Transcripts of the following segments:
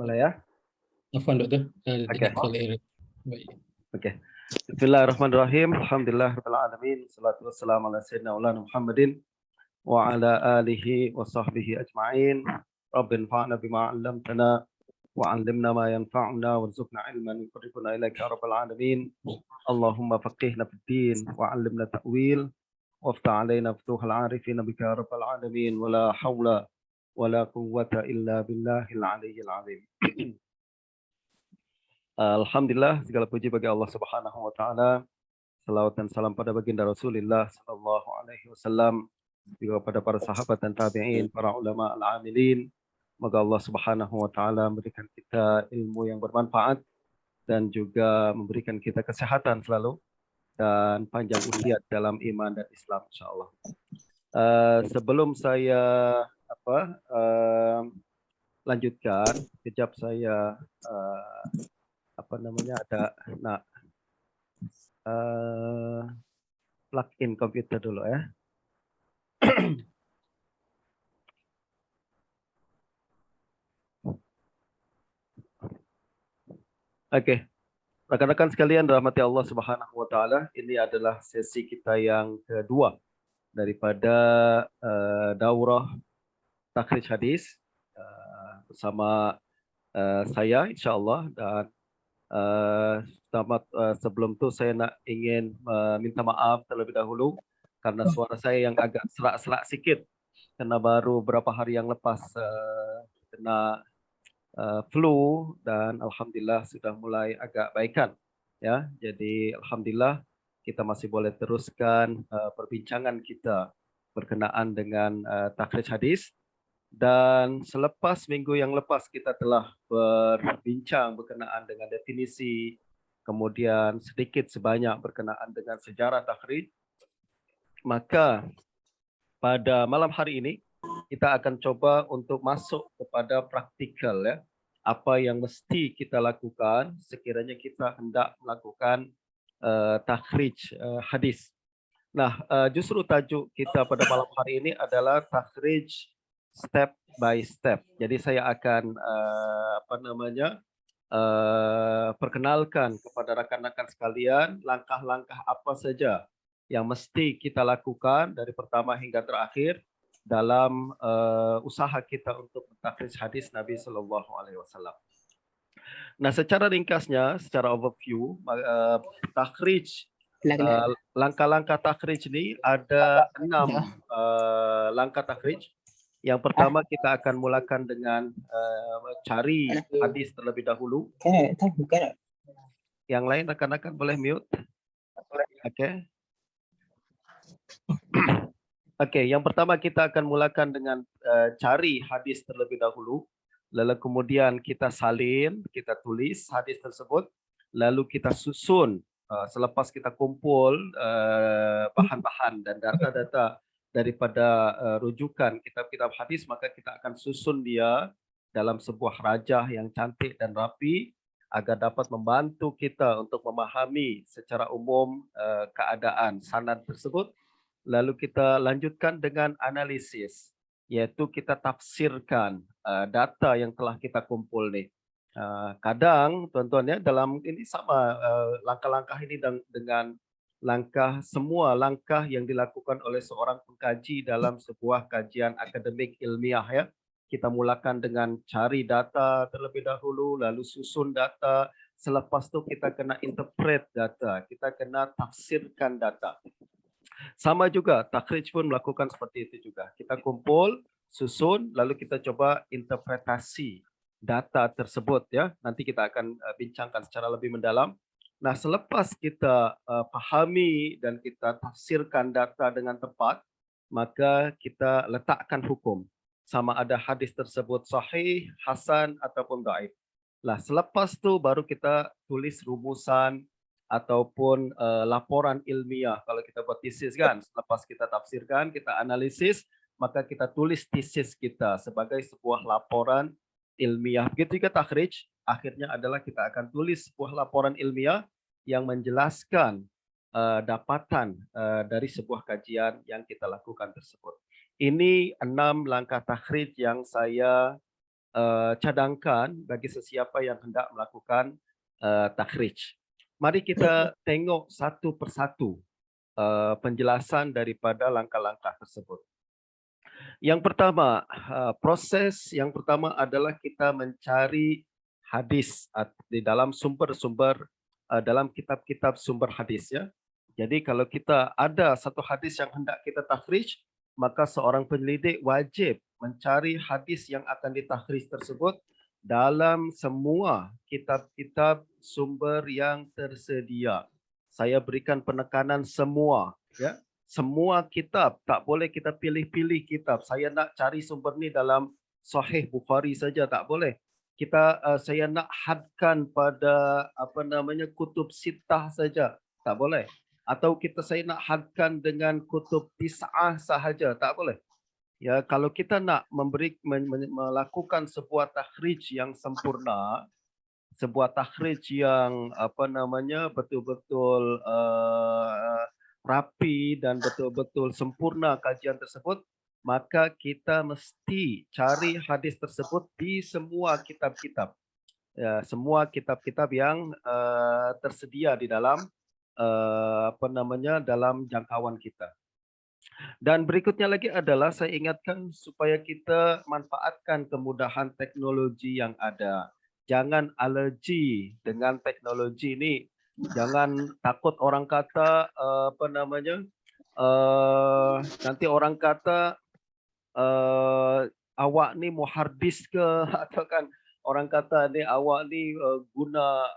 Boleh ya? Afwan doktor, Okey. call error. Baik. Okey. Bismillahirrahmanirrahim. Alhamdulillahirabbil alamin. Wassalatu wassalamu ala sayyidina Muhammadin wa ala alihi wa sahbihi ajma'in. Rabbin fa'na bima 'allamtana wa 'allimna ma yanfa'una warzuqna ilman yuqarribuna ilaika ya rabbal alamin. Allahumma faqihna fid din wa 'allimna ta'wil waftah 'alaina futuhal 'arifin bika ya rabbal alamin. Wala haula wala quwwata illa billahil 'aliyyil 'azim. Alhamdulillah, segala puji bagi Allah Subhanahu wa taala. Salawat dan salam pada baginda Rasulullah sallallahu alaihi wasallam, juga pada para sahabat dan tabi'in, para ulama al-amilin. Semoga Allah Subhanahu wa taala memberikan kita ilmu yang bermanfaat dan juga memberikan kita kesehatan selalu dan panjang usia dalam iman dan Islam insyaallah. Sebelum saya lanjutkan, kejap saya ada nak plug in komputer dulu ya. Oke. Rekan-rekan sekalian rahmati Allah Subhanahu wa taala, ini adalah sesi kita yang kedua daripada daurah takhrij hadis bersama saya insyaallah. Dan sebelum tu saya ingin minta maaf terlebih dahulu karena suara saya yang agak serak-serak sikit karena baru beberapa hari yang lepas kena flu dan alhamdulillah sudah mulai agak baikan ya. Jadi alhamdulillah kita masih boleh teruskan perbincangan kita berkenaan dengan takhrij hadis. Dan selepas minggu yang lepas kita telah berbincang berkenaan dengan definisi, kemudian sedikit sebanyak berkenaan dengan sejarah takhrij, maka pada malam hari ini kita akan coba untuk masuk kepada praktikal ya. Apa yang mesti kita lakukan sekiranya kita hendak melakukan takhrij hadis. Nah, justru tajuk kita pada malam hari ini adalah takhrij step by step. Jadi saya akan perkenalkan kepada rakan-rakan sekalian langkah-langkah apa saja yang mesti kita lakukan dari pertama hingga terakhir dalam usaha kita untuk takhrij hadis Nabi sallallahu alaihi wasallam. Nah, secara ringkasnya, secara overview, takhrij langkah-langkah takhrij ini ada 6 langkah takhrij. Yang pertama kita akan mulakan dengan cari hadis terlebih dahulu. Yang lain rakan-rakan boleh mute. Okey. Okey, yang pertama kita akan mulakan dengan cari hadis terlebih dahulu. Lalu kemudian kita salin, kita tulis hadis tersebut. Lalu kita susun selepas kita kumpul bahan-bahan dan data-data daripada rujukan kitab-kitab hadis, maka kita akan susun dia dalam sebuah rajah yang cantik dan rapi agar dapat membantu kita untuk memahami secara umum keadaan sanad tersebut. Lalu kita lanjutkan dengan analisis, iaitu kita tafsirkan data yang telah kita kumpul ni. Kadang tuan-tuan ya, dalam ini sama langkah-langkah ini dengan semua langkah yang dilakukan oleh seorang pengkaji dalam sebuah kajian akademik ilmiah ya. Kita mulakan dengan cari data terlebih dahulu, lalu susun data, selepas tu kita kena interpret data, kita kena tafsirkan data. Sama juga takhrij pun melakukan seperti itu juga. Kita kumpul, susun, lalu kita coba interpretasi data tersebut ya. Nanti kita akan bincangkan secara lebih mendalam. Nah, selepas kita pahami dan kita tafsirkan data dengan tepat, maka kita letakkan hukum. Sama ada hadis tersebut sahih, hasan ataupun dhaif. Lah, selepas tu baru kita tulis rumusan ataupun laporan ilmiah. Kalau kita buat tesis kan, selepas kita tafsirkan, kita analisis, maka kita tulis tesis kita sebagai sebuah laporan ilmiah. Begitu juga takhrij, akhirnya adalah kita akan tulis sebuah laporan ilmiah yang menjelaskan dapatan dari sebuah kajian yang kita lakukan tersebut. Ini 6 langkah takhrij yang saya cadangkan bagi sesiapa yang hendak melakukan takhrij. Mari kita tengok satu persatu penjelasan daripada langkah-langkah tersebut. Yang pertama, proses yang pertama adalah kita mencari hadis di dalam sumber-sumber dalam kitab-kitab sumber hadis ya. Jadi kalau kita ada satu hadis yang hendak kita takhrij, maka seorang penyelidik wajib mencari hadis yang akan ditakhrij tersebut dalam semua kitab-kitab sumber yang tersedia. Saya berikan penekanan semua ya. Semua kitab, tak boleh kita pilih-pilih kitab. Saya nak cari sumber ni dalam Sahih Bukhari saja, tak boleh. Saya nak hadkan pada kutub sittah saja, tak boleh. Atau saya nak hadkan dengan kutub tis'ah sahaja, tak boleh. Ya, kalau kita nak melakukan sebuah takhrij yang sempurna, sebuah takhrij yang betul-betul rapi dan betul-betul sempurna kajian tersebut, maka kita mesti cari hadis tersebut di semua kitab-kitab. Ya, semua kitab-kitab yang tersedia di dalam dalam jangkauan kita. Dan berikutnya lagi adalah saya ingatkan supaya kita manfaatkan kemudahan teknologi yang ada. Jangan alergi dengan teknologi ini. Jangan takut orang kata nanti orang kata awak ni muhardis ke atau kan orang kata ni awak ni guna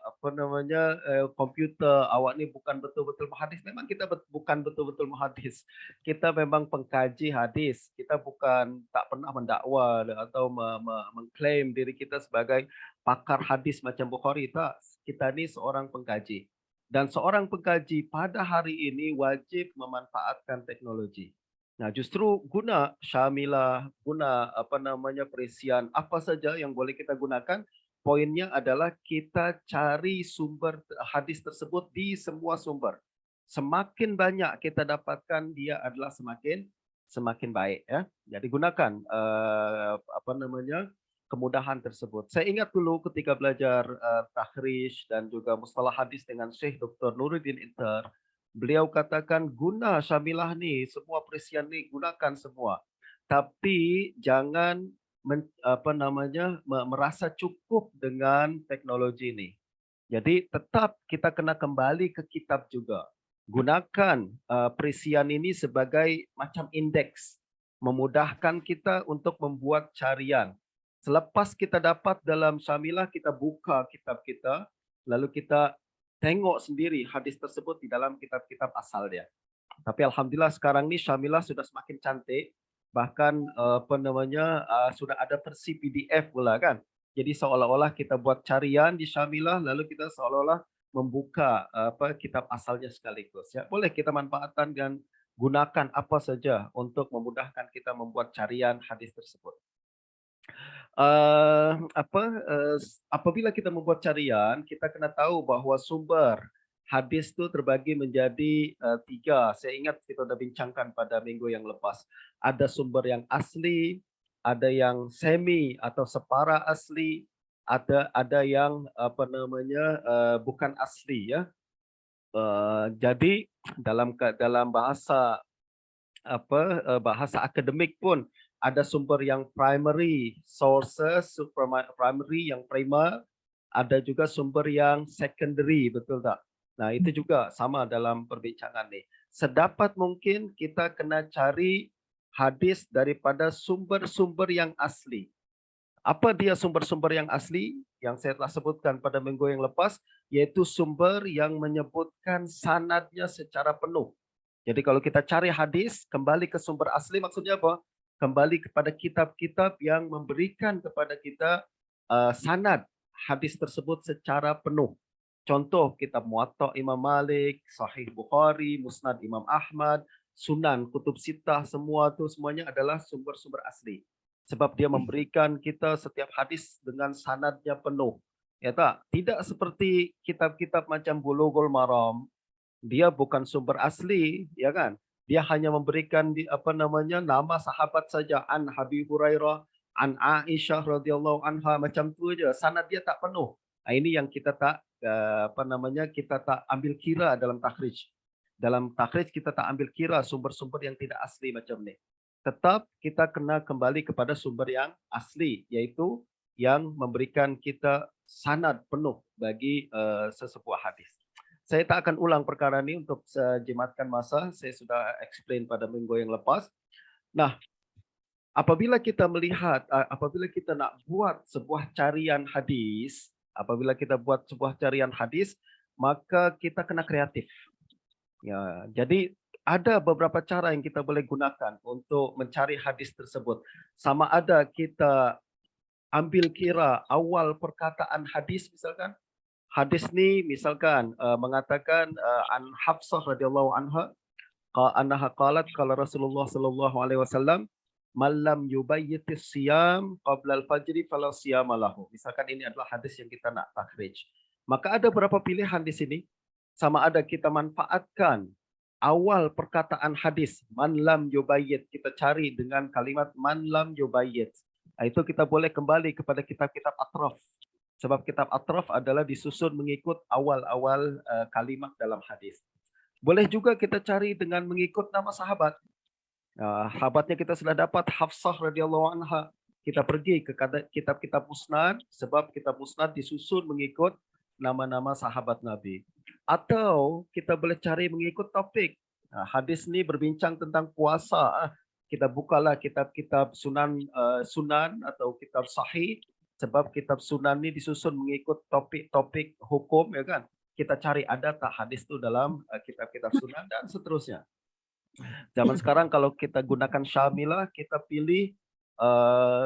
komputer, awak ni bukan betul-betul muhadis. Memang kita bukan betul-betul muhadis. Kita memang pengkaji hadis. Kita bukan tak pernah mendakwa atau mengklaim diri kita sebagai pakar hadis macam Bukhari. Tak. Kita ni seorang pengkaji. Dan seorang pengkaji pada hari ini wajib memanfaatkan teknologi. Nah, justru guna syamilah, guna perisian apa saja yang boleh kita gunakan. Poinnya adalah kita cari sumber hadis tersebut di semua sumber. Semakin banyak kita dapatkan, dia adalah semakin baik ya. Jadi gunakan kemudahan tersebut. Saya ingat dulu ketika belajar takhrij dan juga mustalah hadis dengan Syekh Dr. Nuruddin Inter. Beliau katakan guna syamilah ni, semua perisian ni gunakan semua. Tapi jangan merasa cukup dengan teknologi ini. Jadi tetap kita kena kembali ke kitab juga. Gunakan perisian ini sebagai macam indeks. Memudahkan kita untuk membuat carian. Selepas kita dapat dalam syamilah, kita buka kitab kita. Lalu kita tengok sendiri hadis tersebut di dalam kitab-kitab asal dia. Tapi alhamdulillah sekarang ni syamilah sudah semakin cantik, bahkan sudah ada versi PDF pula kan. Jadi seolah-olah kita buat carian di syamilah, lalu kita seolah-olah membuka kitab asalnya sekaligus. Ya, boleh kita manfaatkan dan gunakan apa saja untuk memudahkan kita membuat carian hadis tersebut. Apabila kita membuat carian, kita kena tahu bahawa sumber hadis itu terbagi menjadi 3. Saya ingat kita sudah bincangkan pada minggu yang lepas. Ada sumber yang asli, ada yang semi atau separa asli, ada yang bukan asli ya. Jadi dalam bahasa bahasa akademik pun ada sumber yang primary sources, primary yang primer, ada juga sumber yang secondary, betul tak? Nah, itu juga sama dalam perbincangan ni. Sedapat mungkin kita kena cari hadis daripada sumber-sumber yang asli. Apa dia sumber-sumber yang asli? Yang saya telah sebutkan pada minggu yang lepas, yaitu sumber yang menyebutkan sanadnya secara penuh. Jadi kalau kita cari hadis, kembali ke sumber asli maksudnya apa? Kembali kepada kitab-kitab yang memberikan kepada kita sanad hadis tersebut secara penuh. Contoh kitab Muwatta Imam Malik, Sahih Bukhari, Musnad Imam Ahmad, Sunan, Kutub Sittah, semuanya adalah sumber-sumber asli. Sebab dia memberikan kita setiap hadis dengan sanadnya penuh. Ya tak? Tidak seperti kitab-kitab macam Bulughul Maram. Dia bukan sumber asli, ya kan? Dia hanya memberikan nama sahabat saja, an Habib Hurairah, an Aisyah radhiyallahu anha macam tu aja, sanad dia tak penuh. Ini yang kita tak kita tak ambil kira dalam takhrij. Dalam takhrij kita tak ambil kira sumber-sumber yang tidak asli macam ni. Tetap kita kena kembali kepada sumber yang asli, iaitu yang memberikan kita sanad penuh bagi sesebuah hadis. Saya tak akan ulang perkara ini untuk jimatkan masa. Saya sudah explain pada minggu yang lepas. Nah, apabila kita melihat, apabila kita nak buat sebuah carian hadis, maka kita kena kreatif. Ya, jadi ada beberapa cara yang kita boleh gunakan untuk mencari hadis tersebut. Sama ada kita ambil kira awal perkataan hadis misalkan. Hadis ni misalkan mengatakan an Hafsah radhiyallahu anha annaha qalat qala Rasulullah sallallahu alaihi wasallam man lam yubayyitis siyam qabla al-fajri fala siyama lahu. Misalkan ini adalah hadis yang kita nak takhrij. Maka ada beberapa pilihan di sini. Sama ada kita manfaatkan awal perkataan hadis man lam yubayyit, kita cari dengan kalimat man lam yubayyit. Itu kita boleh kembali kepada kitab-kitab atraf. Sebab kitab atraf adalah disusun mengikut awal-awal kalimat dalam hadis. Boleh juga kita cari dengan mengikut nama sahabat. Sahabatnya kita sudah dapat Hafsah radhiyallahu anha. Kita pergi ke kitab-kitab musnad, sebab kitab musnad disusun mengikut nama-nama sahabat Nabi. Atau kita boleh cari mengikut topik. Hadis ni berbincang tentang puasa. Kita bukalah kitab-kitab sunan atau kitab sahih. Sebab kitab sunan ni disusun mengikut topik-topik hukum, ya kan? Kita cari ada tak hadis tu dalam kitab-kitab sunan dan seterusnya. Zaman sekarang kalau kita gunakan syamilah, kita pilih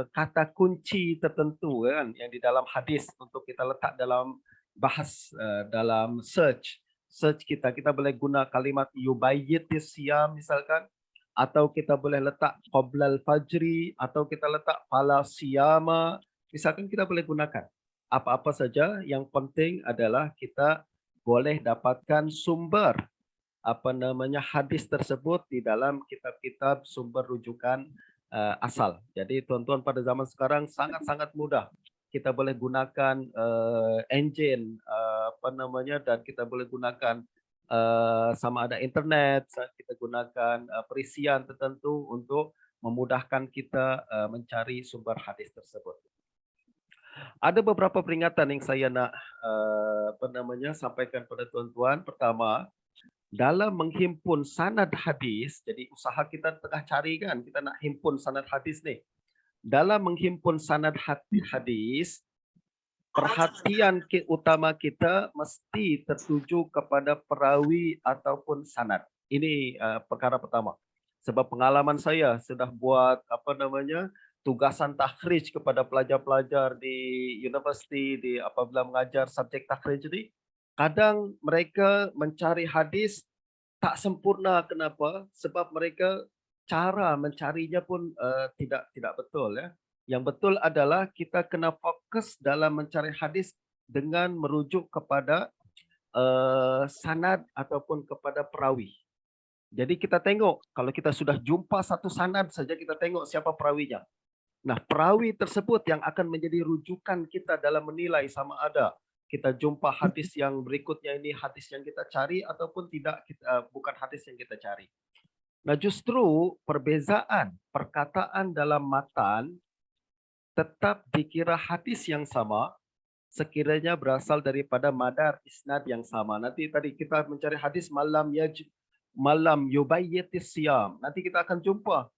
kata kunci tertentu, kan, yang di dalam hadis untuk kita letak dalam bahas dalam search kita boleh guna kalimat yubayyitis siyam misalkan, atau kita boleh letak qoblal fajri, atau kita letak fala siyama. Misalkan kita boleh gunakan apa-apa saja, yang penting adalah kita boleh dapatkan sumber hadis tersebut di dalam kitab-kitab sumber rujukan asal. Jadi tuan-tuan pada zaman sekarang sangat-sangat mudah. Kita boleh gunakan engine dan kita boleh gunakan sama ada internet, kita gunakan perisian tertentu untuk memudahkan kita mencari sumber hadis tersebut. Ada beberapa peringatan yang saya nak sampaikan pada tuan-tuan. Pertama, dalam menghimpun sanad hadis, jadi usaha kita tengah cari, kan, kita nak himpun sanad hadis ni. Dalam menghimpun sanad hadis, perhatian utama kita mesti tertuju kepada perawi ataupun sanad. Ini perkara pertama. Sebab pengalaman saya sudah buat tugasan takhrij kepada pelajar-pelajar di universiti, apabila mengajar subjek takhrij ni, kadang mereka mencari hadis tak sempurna. Kenapa? Sebab mereka cara mencarinya pun tidak betul, ya. Yang betul adalah kita kena fokus dalam mencari hadis dengan merujuk kepada sanad ataupun kepada perawi. Jadi kita tengok, kalau kita sudah jumpa satu sanad saja, kita tengok siapa perawinya. Nah, perawi tersebut yang akan menjadi rujukan kita dalam menilai sama ada kita jumpa hadis yang berikutnya ini hadis yang kita cari ataupun tidak, bukan hadis yang kita cari. Nah, justru perbezaan perkataan dalam matan tetap dikira hadis yang sama sekiranya berasal daripada madar isnad yang sama. Nanti tadi kita mencari hadis malam yubayyitis siyam. Nanti kita akan jumpa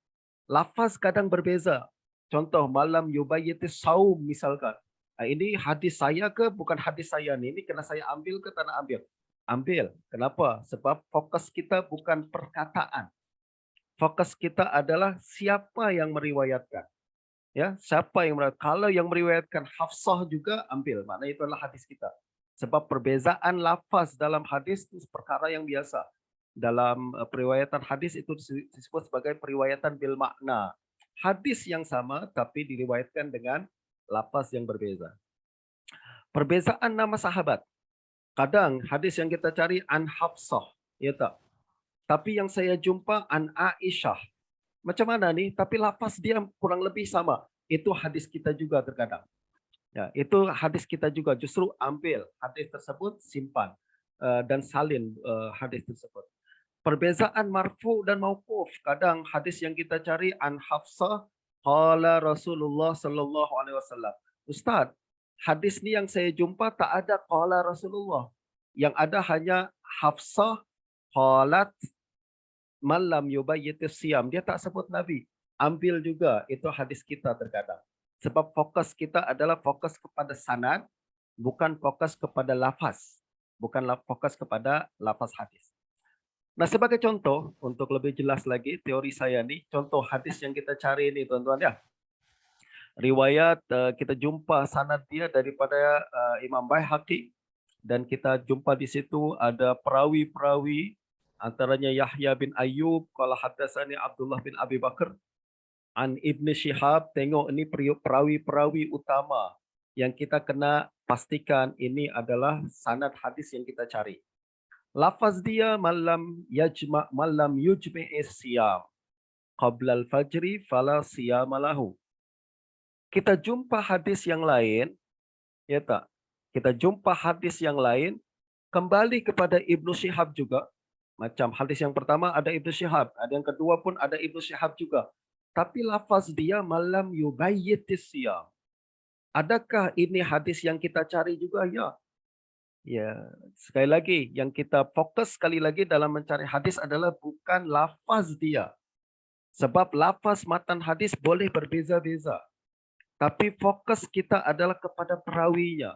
lafaz kadang berbeza. Contoh malam yubayyitis saum misalkan. Ini hadis saya ke bukan hadis saya ni? Ini kena saya ambil ke tak nak ambil? Ambil. Kenapa? Sebab fokus kita bukan perkataan. Fokus kita adalah siapa yang meriwayatkan. Ya, siapa yang meriwayatkan? Kalau yang meriwayatkan Hafsah juga ambil. Maknanya itu adalah hadis kita. Sebab perbezaan lafaz dalam hadis itu perkara yang biasa. Dalam periwayatan hadis itu disebut sebagai periwayatan bil makna. Hadis yang sama tapi diriwayatkan dengan lafaz yang berbeza. Perbezaan nama sahabat. Kadang hadis yang kita cari an Hafsah, ya tak? Tapi yang saya jumpa an Aisyah. Macam mana ni? Tapi lafaz dia kurang lebih sama. itu hadis kita juga terkadang. Ya, itu hadis kita juga, justru ambil hadis tersebut, simpan dan salin hadis tersebut. Perbezaan marfu dan mauquf. Kadang hadis yang kita cari an Hafsah qala Rasulullah sallallahu alaihi wasallam. Ustaz, hadis ni yang saya jumpa tak ada qala Rasulullah. Yang ada hanya Hafsah qalat man lam yubayyitis siyam. Dia tak sebut Nabi. Ambil juga, itu hadis kita terkadang. Sebab fokus kita adalah fokus kepada sanad, bukan fokus kepada lafaz. Bukan fokus kepada lafaz hadis. Nah, sebagai contoh, untuk lebih jelas lagi teori saya nih, contoh hadis yang kita cari ini, tuan-tuan ya. Riwayat kita jumpa sanad dia daripada Imam Baihaqi, dan kita jumpa di situ ada perawi-perawi, antaranya Yahya bin Ayyub, qala haddatsani Abdullah bin Abi Bakar, an Ibn Shihab. Tengok ini perawi-perawi utama yang kita kena pastikan ini adalah sanad hadis yang kita cari. Lafaz dia malam yujmi'is siyam qabla al-fajri fala siyama lahu. Kita jumpa hadis yang lain, ya tak? Kita jumpa hadis yang lain kembali kepada Ibnu Shihab juga. Macam hadis yang pertama ada Ibnu Shihab, ada yang kedua pun ada Ibnu Shihab juga. Tapi lafaz dia malam yubayyitis siyam. Adakah ini hadis yang kita cari juga? Ya. Ya, sekali lagi yang kita fokus sekali lagi dalam mencari hadis adalah bukan lafaz dia. Sebab lafaz matan hadis boleh berbeza-beza. Tapi fokus kita adalah kepada perawinya.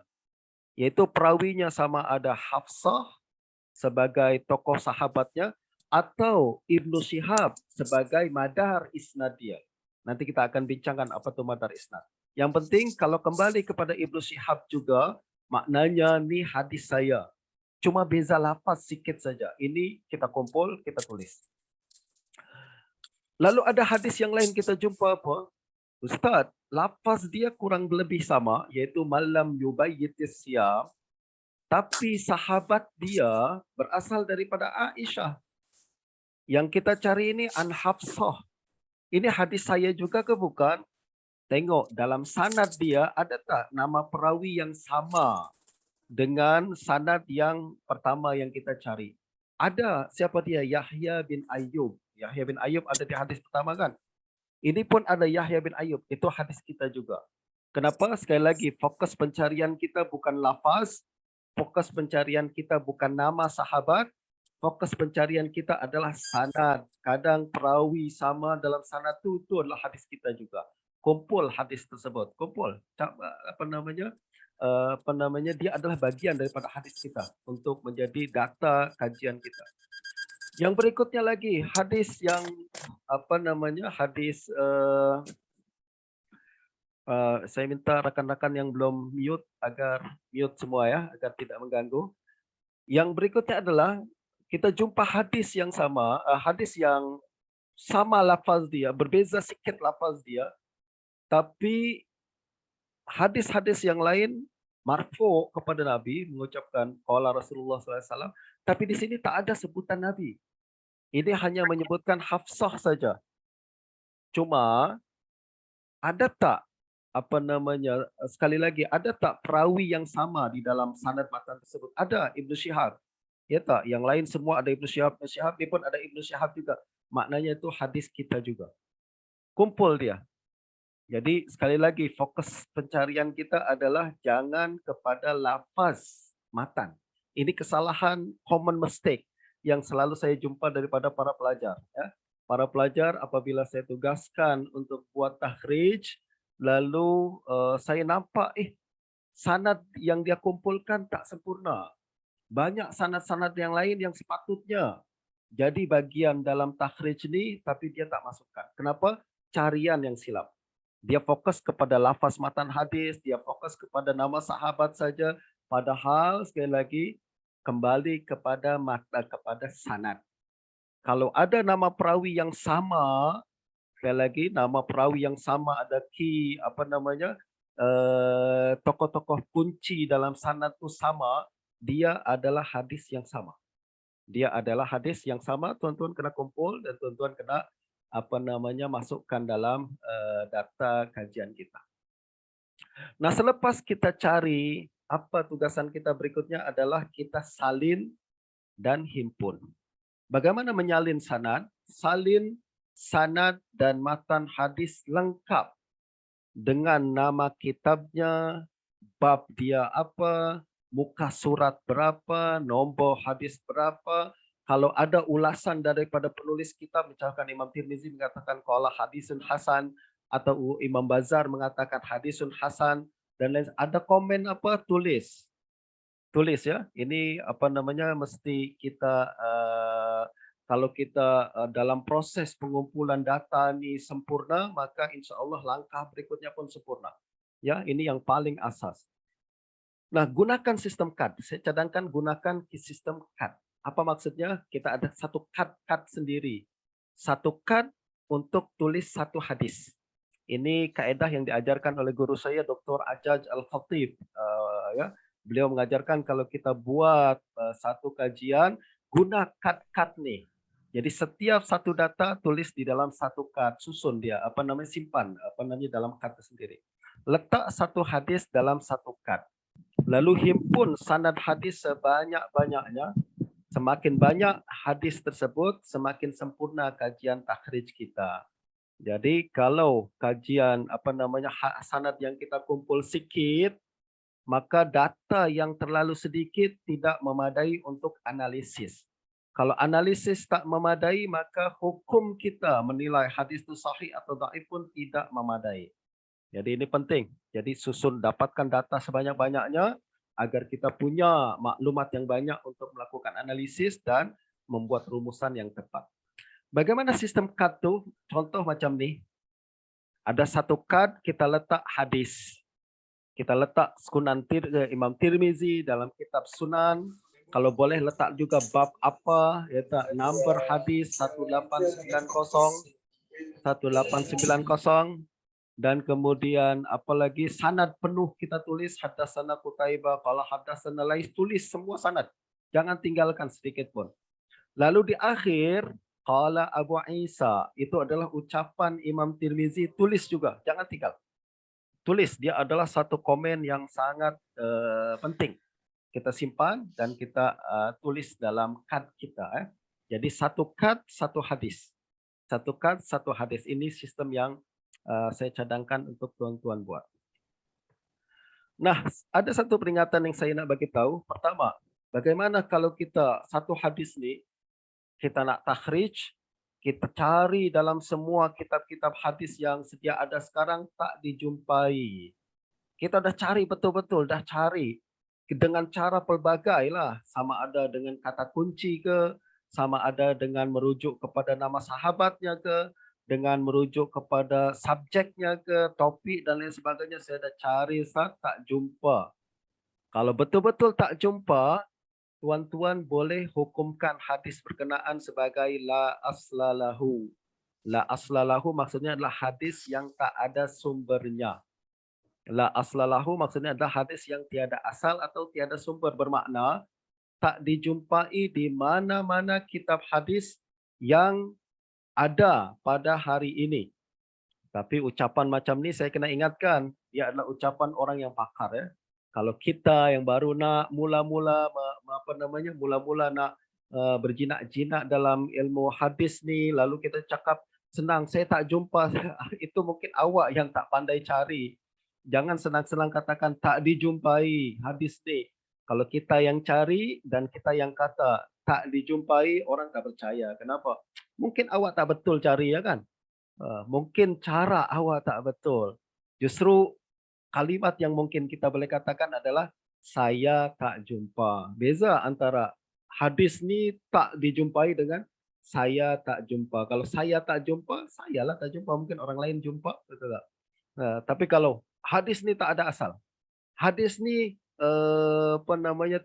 Yaitu perawinya sama ada Hafsah sebagai tokoh sahabatnya atau Ibnu Shihab sebagai madar isnad dia. Nanti kita akan bincangkan apa itu madar isnad. Yang penting kalau kembali kepada Ibnu Shihab juga, maknanya ni hadis saya. Cuma beza lafaz sikit saja. Ini kita kumpul, kita tulis. Lalu ada hadis yang lain kita jumpa apa? Ustaz, lafaz dia kurang lebih sama, yaitu malam yubayyitis siyam. Tapi sahabat dia berasal daripada Aisyah. Yang kita cari ini an Hafsah. Ini hadis saya juga ke bukan? Tengok dalam sanad dia ada tak nama perawi yang sama dengan sanad yang pertama yang kita cari? Ada. Siapa dia? Yahya bin Ayyub. Yahya bin Ayyub ada di hadis pertama kan? Ini pun ada Yahya bin Ayyub. Itu hadis kita juga. Kenapa? Sekali lagi, fokus pencarian kita bukan lafaz. Fokus pencarian kita bukan nama sahabat. Fokus pencarian kita adalah sanad. Kadang perawi sama dalam sanad itu adalah hadis kita juga. Kumpul hadis tersebut. Kumpul. Apa namanya? Dia adalah bagian daripada hadis kita untuk menjadi data kajian kita. Yang berikutnya lagi hadis yang hadis saya minta rakan-rakan yang belum mute agar mute semua ya, agar tidak mengganggu. Yang berikutnya adalah kita jumpa hadis yang sama, hadis yang sama lafaz dia, berbeza sikit lafaz dia, tapi hadis-hadis yang lain marfu kepada Nabi mengucapkan qala Rasulullah SAW, tapi di sini tak ada sebutan Nabi. Ini hanya menyebutkan Hafsah saja. Cuma ada tak sekali lagi, ada tak perawi yang sama di dalam sanad matan tersebut? Ada Ibnu Shihab. Ya tak? Yang lain semua ada Ibnu Shihab. Ibnu Shihab ni pun ada Ibnu Shihab juga. Maknanya itu hadis kita juga. Kumpul dia. Jadi sekali lagi fokus pencarian kita adalah jangan kepada lafaz matan. Ini kesalahan common mistake yang selalu saya jumpa daripada para pelajar. Ya. Para pelajar apabila saya tugaskan untuk buat takhrij, lalu saya nampak sanad yang dia kumpulkan tak sempurna. Banyak sanad-sanad yang lain yang sepatutnya jadi bagian dalam takhrij ni, tapi dia tak masukkan. Kenapa? Carian yang silap. Dia fokus kepada lafaz matan hadis, dia fokus kepada nama sahabat saja, padahal sekali lagi kembali kepada sanad. Kalau ada nama perawi yang sama, sekali lagi nama perawi yang sama ada tokoh-tokoh kunci dalam sanad itu sama, dia adalah hadis yang sama. Dia adalah hadis yang sama, tuan-tuan kena kumpul dan tuan-tuan kena masukkan dalam data kajian kita. Nah, selepas kita cari, apa tugasan kita berikutnya adalah kita salin dan himpun. Bagaimana menyalin sanad? Salin sanad dan matan hadis lengkap dengan nama kitabnya, bab dia apa, muka surat berapa, nombor hadis berapa. Kalau ada ulasan daripada penulis kitab, misalkan Imam Tirmizi mengatakan qala hadisun hasan, atau Imam Bazar mengatakan hadisun hasan, dan lain, ada komen apa, tulis ya. Ini mesti kita kalau kita dalam proses pengumpulan data ini sempurna, maka insya Allah langkah berikutnya pun sempurna. Ya, ini yang paling asas. Nah, gunakan sistem CAD. Saya cadangkan gunakan sistem CAD. Apa maksudnya? Kita ada satu CAD sendiri. Satu CAD untuk tulis satu hadis. Ini kaedah yang diajarkan oleh guru saya, Dr. Ajaj Al-Khatib. Ya. Beliau mengajarkan kalau kita buat satu kajian, guna CAD nih. Jadi setiap satu data tulis di dalam satu CAD, susun dia, simpan, dalam CAD sendiri. Letak satu hadis dalam satu CAD. Lalu himpun sanad hadis sebanyak-banyaknya. Semakin banyak hadis tersebut, semakin sempurna kajian takhrij kita. Jadi kalau kajian sanad yang kita kumpul sikit, maka data yang terlalu sedikit tidak memadai untuk analisis. Kalau analisis tak memadai, maka hukum kita menilai hadis itu sahih atau dhaif pun tidak memadai. Jadi ini penting. Jadi susun, dapatkan data sebanyak-banyaknya agar kita punya maklumat yang banyak untuk melakukan analisis dan membuat rumusan yang tepat. Bagaimana sistem CAD itu? Contoh macam ni. Ada satu CAD, kita letak hadis. Kita letak Sunan Imam Tirmizi dalam kitab Sunan. Kalau boleh letak juga bab apa, letak number hadis 1890, dan kemudian apalagi sanad penuh kita tulis, haddatsana Qutaibah, qala haddatsana Lais, tulis semua sanad. Jangan tinggalkan sedikit pun. Lalu di akhir qala Abu Isa, itu adalah ucapan Imam Tirmizi, tulis juga, jangan tinggal. Tulis, dia adalah satu komen yang sangat penting. Kita simpan dan kita tulis dalam CAD kita. Jadi satu CAD, satu hadis. Satu CAD, satu hadis. Ini sistem yang saya cadangkan untuk tuan-tuan buat. Nah, ada satu peringatan yang saya nak bagi tahu. Pertama, bagaimana kalau kita satu hadis ni, kita nak takhrij, kita cari dalam semua kitab-kitab hadis yang sedia ada sekarang, tak dijumpai. Kita dah cari betul-betul, dah cari dengan cara pelbagai lah. Sama ada dengan kata kunci ke, sama ada dengan merujuk kepada nama sahabatnya ke, dengan merujuk kepada subjeknya ke, topik dan lain sebagainya. Saya dah cari, tak jumpa. Kalau betul-betul tak jumpa, tuan-tuan boleh hukumkan hadis berkenaan sebagai la aslalahu. La aslalahu maksudnya adalah hadis yang tak ada sumbernya. La aslalahu maksudnya adalah hadis yang tiada asal atau tiada sumber, bermakna tak dijumpai di mana-mana kitab hadis yang ada pada hari ini. Tapi ucapan macam ni saya kena ingatkan, dia adalah ucapan orang yang pakar ya. Kalau kita yang baru nak mula-mula nak berjinak-jinak dalam ilmu hadis ni, lalu kita cakap senang, saya tak jumpa, itu mungkin awak yang tak pandai cari. Jangan senang-senang katakan tak dijumpai hadis ni. Kalau kita yang cari dan kita yang kata tak dijumpai, orang tak percaya. Kenapa? Mungkin awak tak betul cari ya kan? Mungkin cara awak tak betul. Justru kalimat yang mungkin kita boleh katakan adalah saya tak jumpa. Beza antara hadis ni tak dijumpai dengan saya tak jumpa. Kalau saya tak jumpa, sayalah tak jumpa. Mungkin orang lain jumpa, betul tak? Tapi kalau hadis ni tak ada asal, hadis ni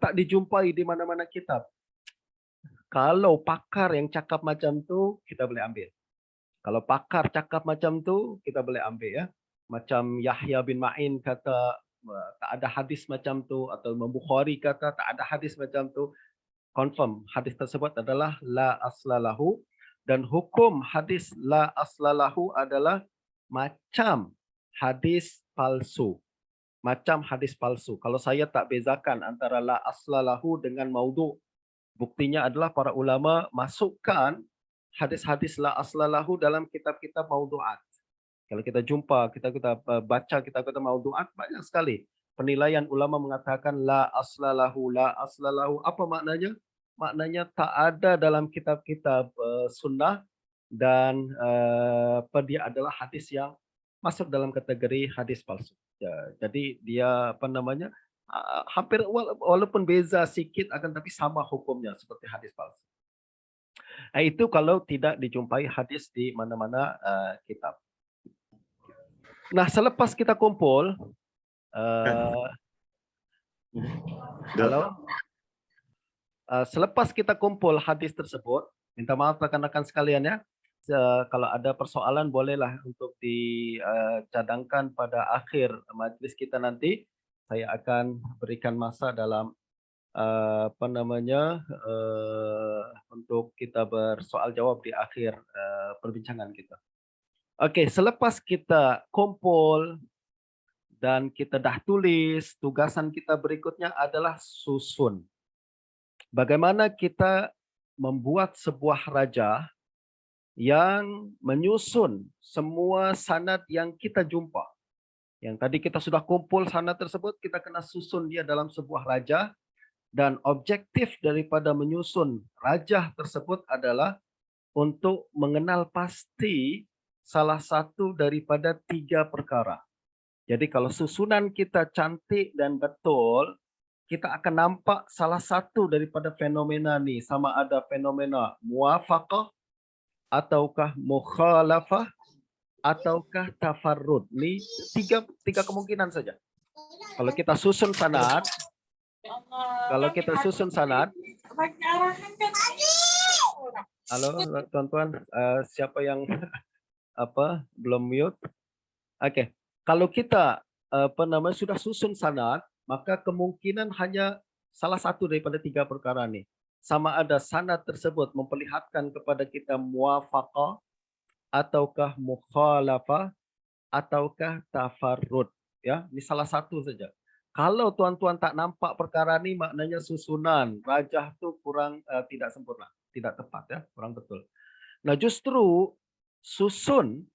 tak dijumpai di mana-mana kitab. Kalau pakar yang cakap macam tu, kita boleh ambil. Kalau pakar cakap macam tu, kita boleh ambil ya. Macam Yahya bin Ma'in kata tak ada hadis macam tu, atau Imam Bukhari kata tak ada hadis macam tu, confirm hadis tersebut adalah la aslalahu. Dan hukum hadis la aslalahu adalah macam hadis palsu. Macam hadis palsu. Kalau saya tak bezakan antara la aslalahu dengan maudhu'. Buktinya adalah para ulama masukkan hadis-hadis la aslalahu dalam kitab-kitab maudhu'at. Kalau kita jumpa, kita baca kitab-kitab maudhu'at, banyak sekali penilaian ulama mengatakan la aslalahu, la aslalahu. Apa maknanya? Maknanya tak ada dalam kitab-kitab sunnah dan dia adalah hadis yang masuk dalam kategori hadis palsu. Ya, jadi dia hampir walaupun beza sedikit akan tapi sama hukumnya seperti hadis palsu. Itu kalau tidak dijumpai hadis di mana-mana kitab. Nah, selepas kita kumpul, selepas kita kumpul hadis tersebut, minta maaf rekan-rekan sekalian ya, kalau ada persoalan bolehlah untuk dicadangkan pada akhir majlis kita nanti. Saya akan berikan masa dalam untuk kita bersoal jawab di akhir perbincangan kita. Oke, selepas kita kumpul dan kita dah tulis, tugasan kita berikutnya adalah susun. Bagaimana kita membuat sebuah rajah yang menyusun semua sanad yang kita jumpa. Yang tadi kita sudah kumpul sanad tersebut, kita kena susun dia dalam sebuah rajah. Dan objektif daripada menyusun rajah tersebut adalah untuk mengenal pasti salah satu daripada 3 perkara. Jadi kalau susunan kita cantik dan betul, kita akan nampak salah satu daripada fenomena ni, sama ada fenomena muwafaqah, ataukah mukhalafah, ataukah tafarrud. Ni tiga kemungkinan saja. Kalau kita susun sanad, halo tuan-tuan, siapa yang belum mute? Oke. Kalau kita sudah susun sanad, maka kemungkinan hanya salah satu daripada 3 perkara ni. Sama ada sanad tersebut memperlihatkan kepada kita muwafaqah, ataukah mukhalafah, ataukah tafarrud. Ya, ini salah satu saja. Kalau tuan-tuan tak nampak perkara ni, maknanya susunan rajah tu kurang tidak sempurna, tidak tepat ya, kurang betul. Nah, justru susun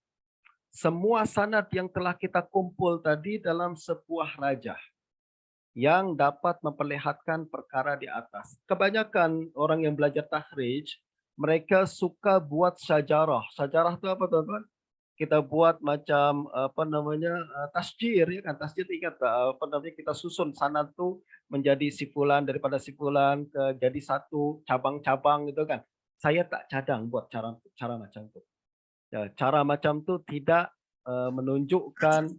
semua sanad yang telah kita kumpul tadi dalam sebuah rajah yang dapat memperlihatkan perkara di atas. Kebanyakan orang yang belajar takhrij, mereka suka buat syajarah. Syajarah itu apa, tuan-tuan? Kita buat macam tasjir, ya kan? Tasjir ingat kita susun sanad tu menjadi sifulan daripada sifulan ke jadi satu cabang-cabang gitu kan. Saya tak cadang buat cara macam tu. Ya, cara macam tu tidak menunjukkan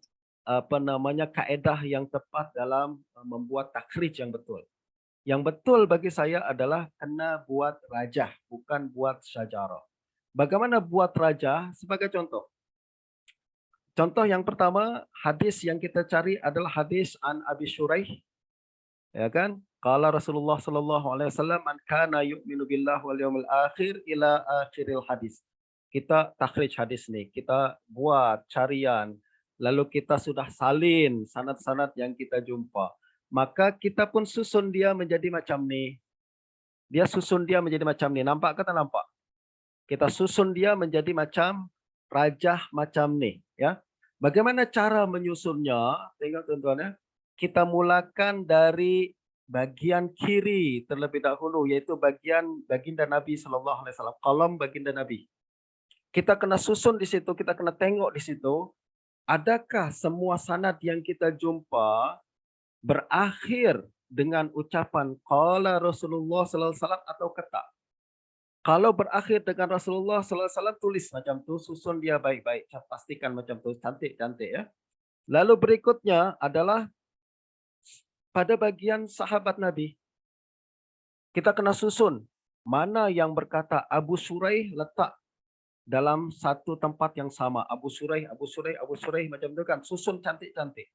kaedah yang tepat dalam membuat takhrij yang betul. Yang betul bagi saya adalah kena buat rajah, bukan buat syajarah. Bagaimana buat rajah? Sebagai contoh. Contoh yang pertama, hadis yang kita cari adalah hadis an Abi Shuraih. Ya kan? Qala Rasulullah sallallahu alaihi wasallam, "Man kana yu'minu billahi wal yawmil akhir ila akhiril hadis." Kita takhrij hadis ni, kita buat carian, lalu kita sudah salin sanad-sanad yang kita jumpa. Maka kita pun susun dia menjadi macam ni. Dia susun dia menjadi macam ni. Nampak ke tak nampak? Kita susun dia menjadi macam rajah macam ni, ya. Bagaimana cara menyusunnya? Tengok tuan-tuan ya. Kita mulakan dari bagian kiri terlebih dahulu, yaitu bagian baginda Nabi sallallahu alaihi wasallam, kolom baginda Nabi. Kita kena susun di situ, kita kena tengok di situ, adakah semua sanad yang kita jumpa berakhir dengan ucapan qala Rasulullah sallallahu alaihi wasallam atau tak? Kalau berakhir dengan Rasulullah sallallahu alaihi wasallam, tulis macam tu, susun dia baik-baik, pastikan macam tu, cantik-cantik ya. Lalu berikutnya adalah pada bagian sahabat Nabi. Kita kena susun mana yang berkata Abu Shuraih, letak dalam satu tempat yang sama. Abu Shuraih, Abu Shuraih, Abu Shuraih macam tu kan, susun cantik-cantik.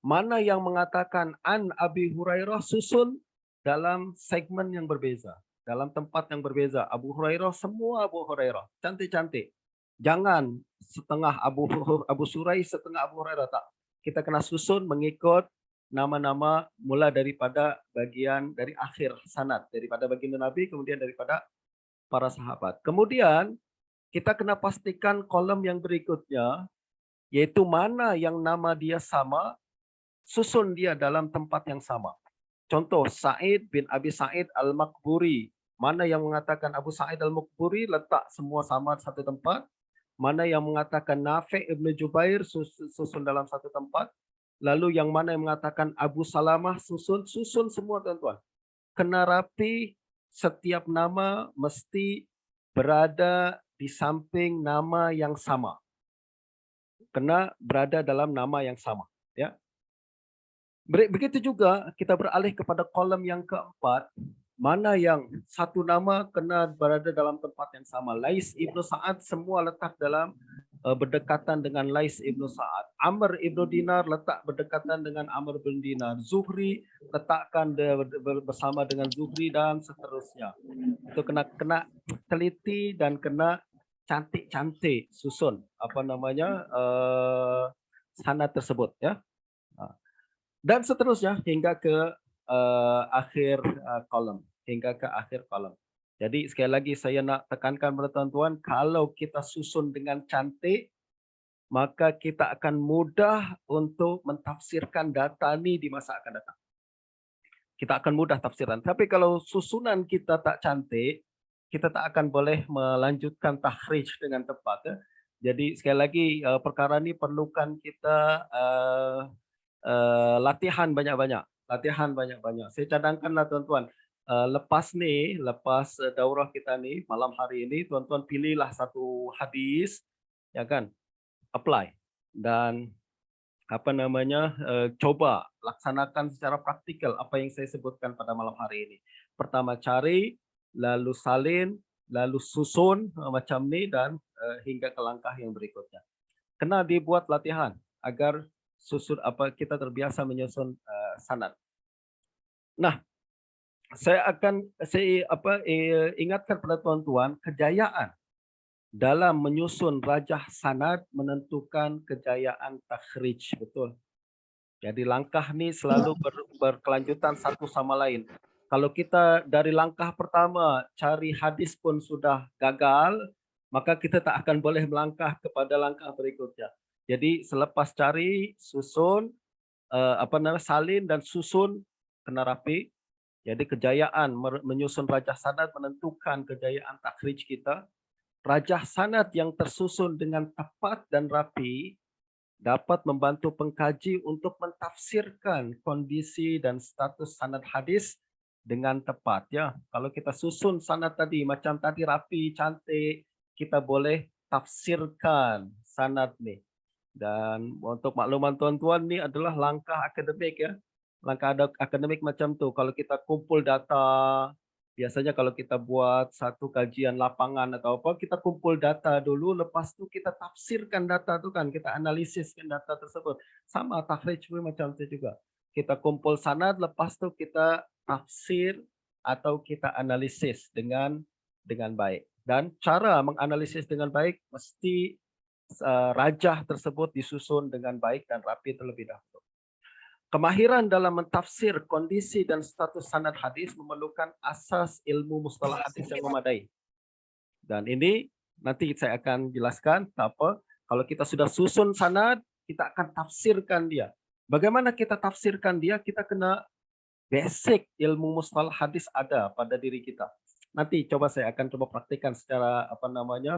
Mana yang mengatakan an Abi Hurairah, susun dalam segmen yang berbeza. dalam tempat yang berbeza. Abu Hurairah, semua Abu Hurairah, cantik-cantik. Jangan setengah Abu Surai, setengah Abu Hurairah, tak. Kita kena susun mengikut nama-nama mula daripada bagian dari akhir sanad, daripada baginda Nabi, kemudian daripada para sahabat. Kemudian kita kena pastikan kolom yang berikutnya, yaitu mana yang nama dia sama, susun dia dalam tempat yang sama. Contoh, Sa'id bin Abi Sa'id Al-Maqburi. Mana yang mengatakan Abu Sa'id Al-Maqburi, letak semua sama satu tempat. Mana yang mengatakan Nafi' Ibn Jubair, susun dalam satu tempat. Lalu yang mana yang mengatakan Abu Salamah, susun semua tuan-tuan. Kena rapi, setiap nama mesti berada di samping nama yang sama. Kena berada dalam nama yang sama. Ya. Begitu juga kita beralih kepada kolom yang keempat, mana yang satu nama kena berada dalam tempat yang sama. Lais Ibnu Sa'ad semua letak dalam berdekatan dengan Lais Ibnu Sa'ad. Amr Ibnu Dinar letak berdekatan dengan Amr bin Dinar. Zuhri letakkan bersama dengan Zuhri dan seterusnya. Itu kena teliti dan kena cantik-cantik susun sanad tersebut, ya. Dan seterusnya hingga ke akhir kolom, Jadi sekali lagi saya nak tekankan pada tuan-tuan, kalau kita susun dengan cantik, maka kita akan mudah untuk mentafsirkan data ini di masa akan datang. Kita akan mudah tafsiran. Tapi kalau susunan kita tak cantik, kita tak akan boleh melanjutkan takhrij dengan tepat. Ya. Jadi sekali lagi perkara ini perlukan kita latihan banyak-banyak. Saya cadangkanlah tuan-tuan, lepas daurah kita nih malam hari ini, tuan-tuan pilihlah satu hadis, ya kan, apply dan coba laksanakan secara praktikal apa yang saya sebutkan pada malam hari ini. Pertama cari, lalu salin, lalu susun macam ni dan hingga ke langkah yang berikutnya. Kena dibuat latihan agar kita terbiasa menyusun sanad. Nah, saya ingatkan pada tuan-tuan, kejayaan dalam menyusun rajah sanad menentukan kejayaan takhrij, betul. Jadi langkah ni selalu berkelanjutan satu sama lain. Kalau kita dari langkah pertama cari hadis pun sudah gagal, maka kita tak akan boleh melangkah kepada langkah berikutnya. Jadi selepas cari, susun, salin dan susun kena rapi. Jadi kejayaan menyusun rajah sanad menentukan kejayaan takhrij kita. Rajah sanad yang tersusun dengan tepat dan rapi dapat membantu pengkaji untuk mentafsirkan kondisi dan status sanad hadis dengan tepat. Ya, kalau kita susun sanad tadi macam tadi rapi, cantik, kita boleh tafsirkan sanad nih. Dan untuk makluman tuan-tuan ni adalah langkah akademik, ya. Langkah akademik macam tu. Kalau kita kumpul data, biasanya kalau kita buat satu kajian lapangan atau apa, kita kumpul data dulu, lepas tu kita tafsirkan data tu kan, kita analisiskan data tersebut. Sama takhrij pun macam tu juga. Kita kumpul sanad, lepas tu kita tafsir atau kita analisis dengan baik. Dan cara menganalisis dengan baik mesti rajah tersebut disusun dengan baik dan rapi terlebih dahulu. Kemahiran dalam mentafsir kondisi dan status sanad hadis memerlukan asas ilmu mustalah hadis yang memadai. Dan ini nanti saya akan jelaskan apa. Kalau kita sudah susun sanad, kita akan tafsirkan dia. Bagaimana kita tafsirkan dia? Kita kena basic ilmu mustalah hadis ada pada diri kita. Nanti saya akan coba praktikkan secara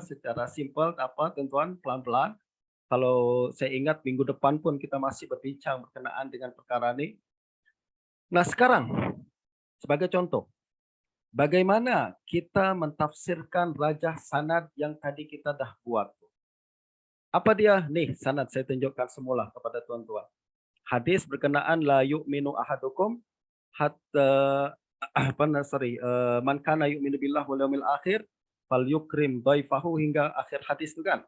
secara simpel tuan-tuan, pelan-pelan. Kalau saya ingat minggu depan pun kita masih berbincang berkenaan dengan perkara ini. Nah, sekarang sebagai contoh, bagaimana kita mentafsirkan rajah sanad yang tadi kita dah buat? Apa dia? Nih, sanad saya tunjukkan semula kepada tuan-tuan. Hadis berkenaan la yu'minu ahadukum hatta man kana yu'minu billah wal yaumil akhir falyukrim dhaifahu hingga akhir hadis itu kan.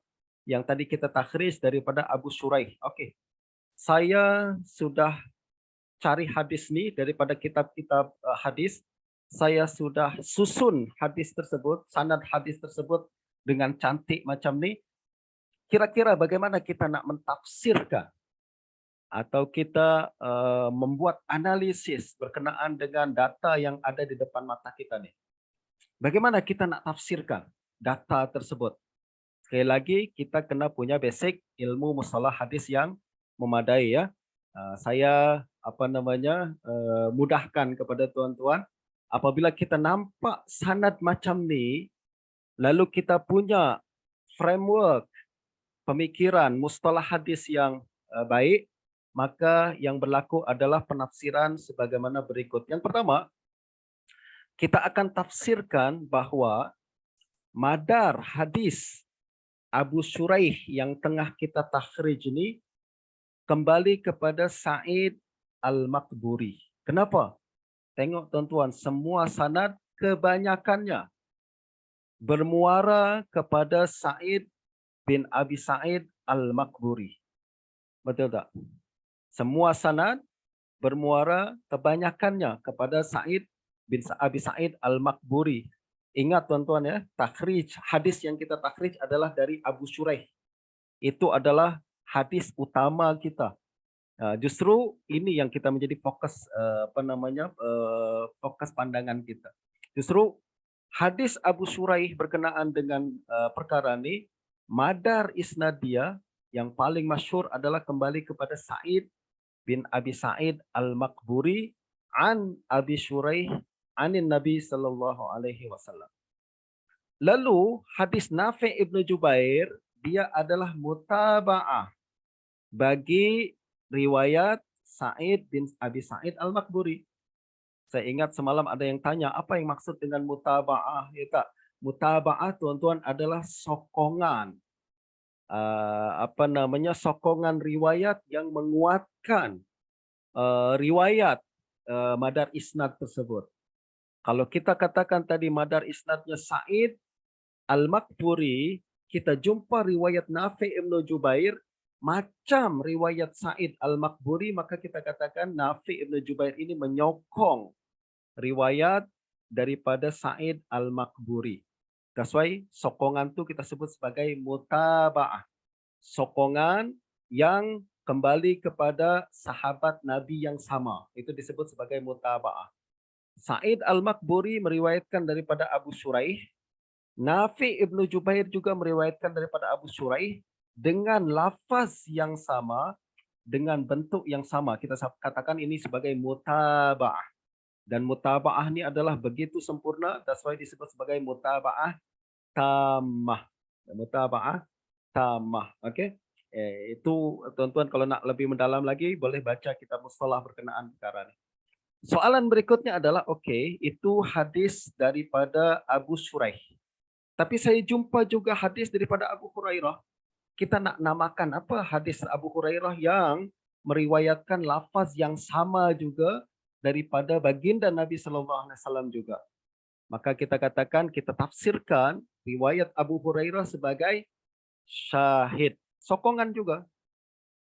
Yang tadi kita takhrij daripada Abu Shuraih. Okey. Saya sudah cari hadis ni daripada kitab-kitab hadis saya sudah susun hadis tersebut, sanad hadis tersebut dengan cantik macam ni, kira-kira bagaimana kita nak mentafsirkan atau kita membuat analisis berkenaan dengan data yang ada di depan mata kita ni. Bagaimana kita nak tafsirkan data tersebut? Sekali lagi, kita kena punya basic ilmu mustalah hadis yang memadai ya. Saya mudahkan kepada tuan-tuan, apabila kita nampak sanad macam ni, lalu kita punya framework pemikiran mustalah hadis yang baik, maka yang berlaku adalah penafsiran sebagaimana berikut. Yang pertama, kita akan tafsirkan bahawa madar hadis Abu Shuraih yang tengah kita takhrij ini kembali kepada Sa'id Al-Maqburi. Kenapa? Tengok tuan-tuan, semua sanad kebanyakannya bermuara kepada Sa'id bin Abi Sa'id Al-Maqburi. Betul tak? Semua sanad bermuara kebanyakannya kepada Sa'id bin Abi Sa'id Al-Maqburi. Ingat tuan-tuan ya, takhrij hadis yang kita takhrij adalah dari Abu Shuraih. Itu adalah hadis utama kita. Justru ini yang kita menjadi fokus fokus pandangan kita. Justru hadis Abu Shuraih berkenaan dengan perkara ini, madar isnad dia yang paling masyhur adalah kembali kepada Sa'id bin Abi Sa'id Al-Maqburi an Abi Shuraih anin Nabi sallallahu alaihi wasallam. Lalu hadis Nafi' Ibnu Jubair dia adalah mutaba'ah bagi riwayat Sa'id bin Abi Sa'id Al-Maqburi. Saya ingat semalam ada yang tanya apa yang maksud dengan mutaba'ah, ya tak? Mutaba'ah tuan-tuan adalah sokongan sokongan riwayat yang menguatkan riwayat madar isnad tersebut. Kalau kita katakan tadi madar isnadnya Sa'id Al-Maqburi, kita jumpa riwayat Nafi' Ibnu Jubair macam riwayat Sa'id Al-Maqburi, maka kita katakan Nafi' Ibnu Jubair ini menyokong riwayat daripada Sa'id Al-Maqburi. That's why sokongan tu kita sebut sebagai mutaba'ah. Sokongan yang kembali kepada sahabat Nabi yang sama. Itu disebut sebagai mutaba'ah. Sa'id Al-Maqburi meriwayatkan daripada Abu Shuraih. Nafi' Ibnu Jubair juga meriwayatkan daripada Abu Shuraih dengan lafaz yang sama, dengan bentuk yang sama. Kita katakan ini sebagai mutaba'ah. Dan mutaba'ah ini adalah begitu sempurna, that's why disebut sebagai mutaba'ah tamah. Mutaba'ah tamah. Okey. Itu tuan-tuan kalau nak lebih mendalam lagi boleh baca kitab mustalah berkenaan perkara ini. Soalan berikutnya adalah, okey, itu hadis daripada Abu Shuraih. Tapi saya jumpa juga hadis daripada Abu Hurairah. Kita nak namakan apa hadis Abu Hurairah yang meriwayatkan lafaz yang sama juga daripada baginda Nabi sallallahu alaihi wasallam juga. Maka kita katakan, kita tafsirkan riwayat Abu Hurairah sebagai syahid. Sokongan juga.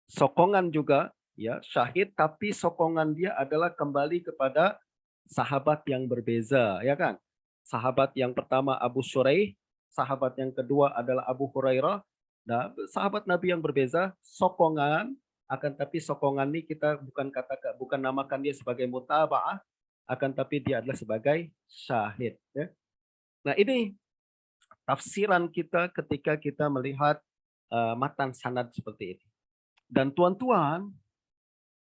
Sokongan juga. Ya, syahid, tapi sokongan dia adalah kembali kepada sahabat yang berbeza, ya kan? Sahabat yang pertama Abu Shuraih, sahabat yang kedua adalah Abu Hurairah. Nah, sahabat Nabi yang berbeza, sokongan, akan tapi sokongan ini kita bukan namakan dia sebagai mutaba'ah, akan tapi dia adalah sebagai syahid. Ya. Nah, ini tafsiran kita ketika kita melihat matan sanad seperti ini. Dan tuan-tuan,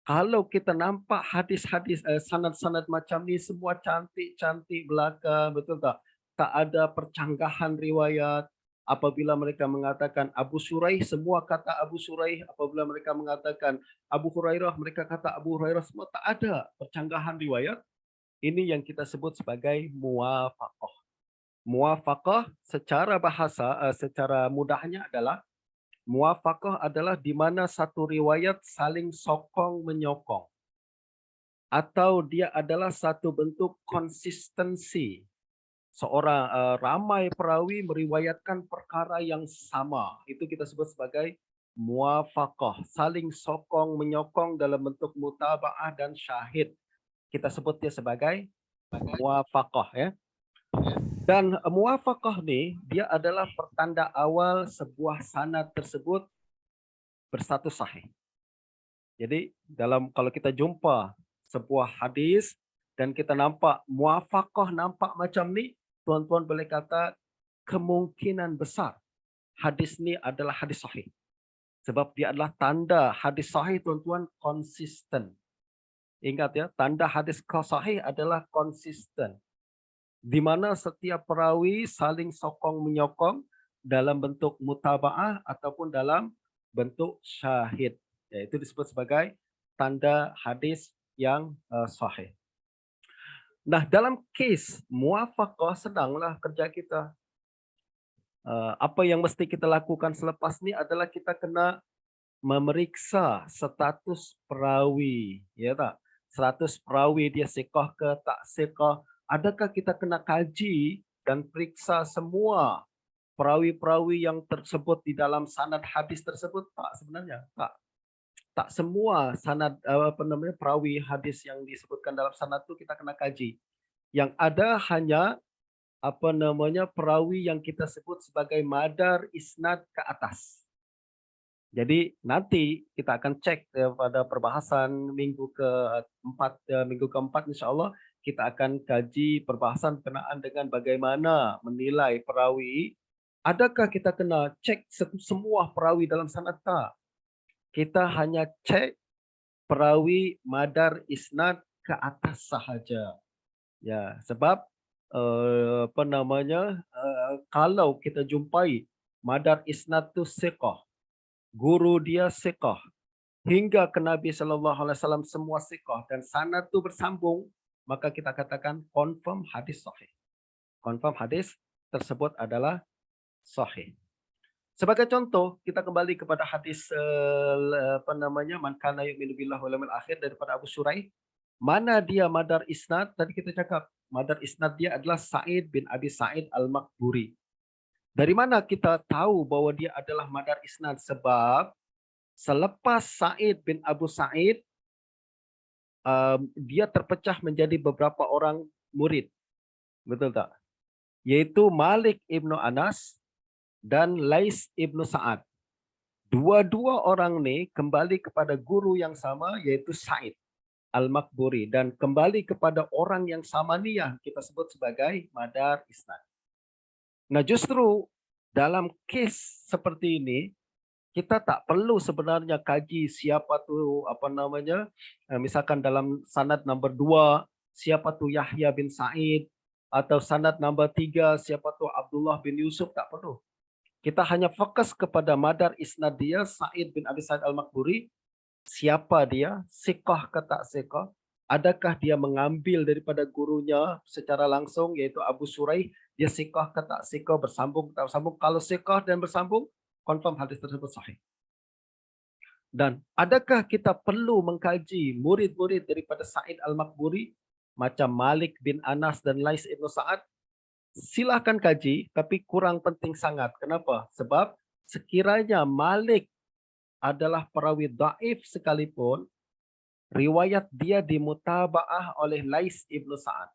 kalau kita nampak hadis-hadis sanad-sanad macam ni semua cantik-cantik belaka, betul tak? Tak ada percanggahan riwayat. Apabila mereka mengatakan Abu Shuraih, semua kata Abu Shuraih. Apabila mereka mengatakan Abu Hurairah, mereka kata Abu Hurairah. Semua tak ada percanggahan riwayat. Ini yang kita sebut sebagai muwafaqah. Muwafaqah secara bahasa, secara mudahnya adalah muwafaqah adalah di mana satu riwayat saling sokong menyokong. Atau dia adalah satu bentuk konsistensi. Seorang ramai perawi meriwayatkan perkara yang sama. Itu kita sebut sebagai muwafaqah. Saling sokong menyokong dalam bentuk mutaba'ah dan syahid. Kita sebut dia sebagai muwafaqah ya. Dan muwafaqah nih dia adalah pertanda awal sebuah sanad tersebut berstatus sahih. Jadi kalau kita jumpa sebuah hadis dan kita nampak muwafaqah nampak macam ni, tuan-tuan boleh kata kemungkinan besar hadis ni adalah hadis sahih. Sebab dia adalah tanda hadis sahih, tuan-tuan, konsisten. Ingat ya, tanda hadis sahih adalah konsisten. Di mana setiap perawi saling sokong menyokong dalam bentuk mutaba'ah ataupun dalam bentuk syahid. Itu disebut sebagai tanda hadis yang sahih. Nah, dalam kes muwafaqah senanglah kerja kita. Apa yang mesti kita lakukan selepas ni adalah kita kena memeriksa status perawi, ya tak? Status perawi dia siqah ke tak siqah. Adakah kita kena kaji dan periksa semua perawi-perawi yang tersebut di dalam sanad hadis tersebut? Tak, sebenarnya tak. Tak semua sanad perawi hadis yang disebutkan dalam sanad itu kita kena kaji. Yang ada hanya perawi yang kita sebut sebagai madar isnad ke atas. Jadi nanti kita akan cek pada perbahasan minggu keempat insya-Allah kita akan kaji perbahasan berkenaan dengan bagaimana menilai perawi. Adakah kita kena cek semua perawi dalam sanad tak? Kita hanya cek perawi madar isnad ke atas sahaja. Ya, sebab kalau kita jumpai madar isnad tu siqah, guru dia siqah, hingga ke Nabi SAW semua siqah dan sanad tu bersambung, maka kita katakan confirm hadis sahih. Confirm hadis tersebut adalah sahih. Sebagai contoh, kita kembali kepada hadis man kana yu'minu billahi wal yawmil akhir daripada Abu Shuraih. Mana dia madar isnad? Tadi kita cakap madar isnad dia adalah Sa'id bin Abi Sa'id Al-Maqburi. Dari mana kita tahu bahwa dia adalah madar isnad? Sebab selepas Sa'id bin Abu Sa'id, dia terpecah menjadi beberapa orang murid. Betul tak? Yaitu Malik ibnu Anas dan Lais ibnu Sa'ad. Dua-dua orang ni kembali kepada guru yang sama, yaitu Sa'id Al-Maqburi. Dan kembali kepada orang yang sama ni yang kita sebut sebagai madar isnad. Nah, justru dalam kes seperti ini, kita tak perlu sebenarnya kaji siapa tu misalkan dalam sanad nombor 2 siapa tu Yahya bin Sa'id, atau sanad nombor 3 siapa tu Abdullah bin Yusuf, tak perlu. Kita hanya fokus kepada madar isnad dia, Sa'id bin Abi Sa'id Al-Maqburi. Siapa dia, siqah ke tak siqah, adakah dia mengambil daripada gurunya secara langsung yaitu Abu Shuraih, dia siqah ke tak siqah, bersambung ke tak bersambung. Kalau siqah dan bersambung, confirm hadis tersebut sahih. Dan adakah kita perlu mengkaji murid-murid daripada Sa'id Al-Maqburi macam Malik bin Anas dan Lais ibnu Sa'ad? Silakan kaji, tapi kurang penting sangat. Kenapa? Sebab sekiranya Malik adalah perawi dhaif sekalipun, riwayat dia dimutaba'ah oleh Lais ibnu Sa'ad.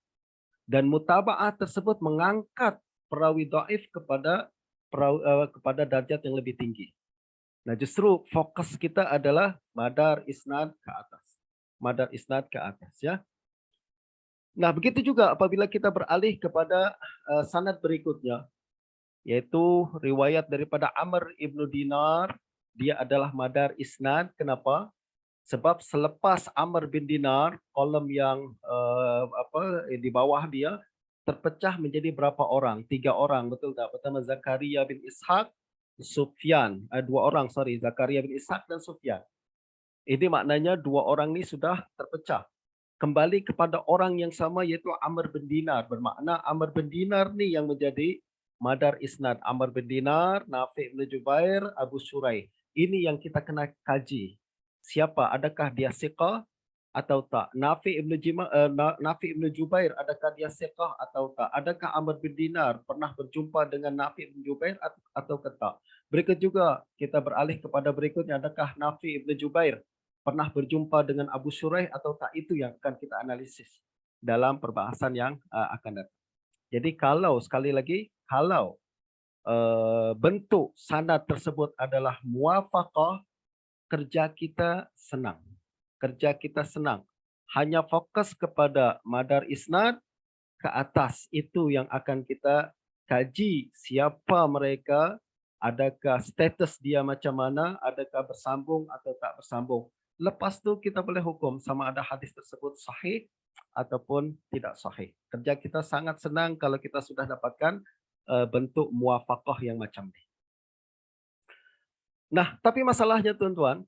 Dan mutaba'ah tersebut mengangkat perawi dhaif kepada darjat yang lebih tinggi. Nah, justru fokus kita adalah madar isnad ke atas. Madar isnad ke atas, ya. Nah, begitu juga apabila kita beralih kepada sanad berikutnya, yaitu riwayat daripada Amr ibnu Dinar. Dia adalah madar isnad. Kenapa? Sebab selepas Amr bin Dinar, kolom yang di bawah dia terpecah menjadi berapa orang? 3 orang, betul tak? Pertama Zakaria bin Ishaq, Sufyan. 2 orang, Zakaria bin Ishaq dan Sufyan. Ini maknanya 2 orang ni sudah terpecah. Kembali kepada orang yang sama yaitu Amr bin Dinar. Bermakna Amr bin Dinar ni yang menjadi madar isnad. Amr bin Dinar, Nafi' bin Jubair, Abu Shuraih. Ini yang kita kena kaji. Siapa? Adakah dia siqah atau tak? Nafi' bin Jubair, adakah dia siqah atau tak? Adakah Amr bin Dinar pernah berjumpa dengan Nafi' bin Jubair atau tak? Berikut juga kita beralih kepada berikutnya. Adakah Nafi' bin Jubair pernah berjumpa dengan Abu Shuraih atau tak? Itu yang akan kita analisis. dalam perbahasan yang akan datang. Jadi kalau sekali lagi, kalau bentuk sanad tersebut adalah muwafaqah, kerja kita senang. Kerja kita senang. Hanya fokus kepada madar isnad ke atas, itu yang akan kita kaji siapa mereka, adakah status dia macam mana, adakah bersambung atau tak bersambung. Lepas tu kita boleh hukum sama ada hadis tersebut sahih ataupun tidak sahih. Kerja kita sangat senang kalau kita sudah dapatkan bentuk muwafaqah yang macam ni. Nah, tapi masalahnya tuan-tuan,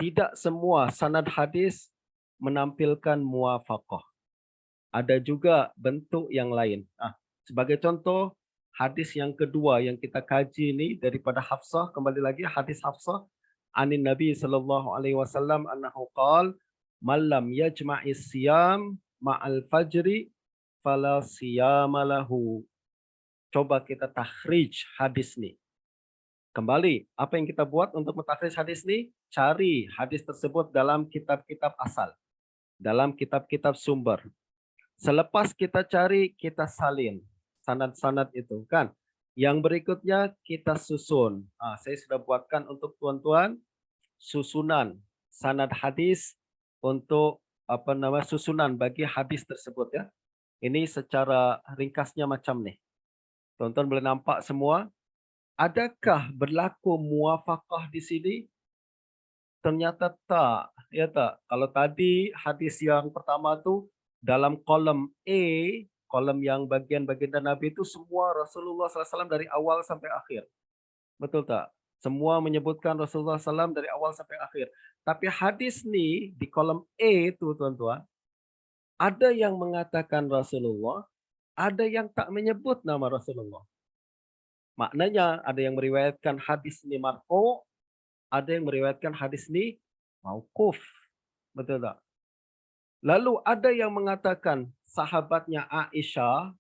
tidak semua sanad hadis menampilkan muwafaqah. Ada juga bentuk yang lain. Sebagai contoh, hadis yang kedua yang kita kaji ini daripada Hafsah, kembali lagi hadis Hafsah, anin Nabi sallallahu alaihi wasallam annahu qala man lam yajma'is siyam ma'al fajri fala siyama lahu. Coba kita takhrij hadis ni. Kembali, apa yang kita buat untuk mentakhrij hadis ni? Cari hadis tersebut dalam kitab-kitab asal, dalam kitab-kitab sumber. Selepas kita cari, kita salin sanad-sanad itu kan. Yang berikutnya kita susun. Saya sudah buatkan untuk tuan-tuan susunan sanad hadis untuk susunan bagi hadis tersebut ya. Ini secara ringkasnya macam ni. Tuan-tuan boleh nampak semua. Adakah berlaku muwafaqah di sini? Ternyata tak, ya tak. Kalau tadi hadis yang pertama tu dalam kolom A, kolom yang bagian baginda Nabi itu semua Rasulullah SAW dari awal sampai akhir. Betul tak? Semua menyebutkan Rasulullah SAW dari awal sampai akhir. Tapi hadis ni di kolom A itu tuan-tuan, ada yang mengatakan Rasulullah, ada yang tak menyebut nama Rasulullah. Maknanya ada yang meriwayatkan hadis ni marfu', ada yang meriwayatkan hadis ni mauquf. Betul tak? Lalu ada yang mengatakan sahabatnya Aisyah,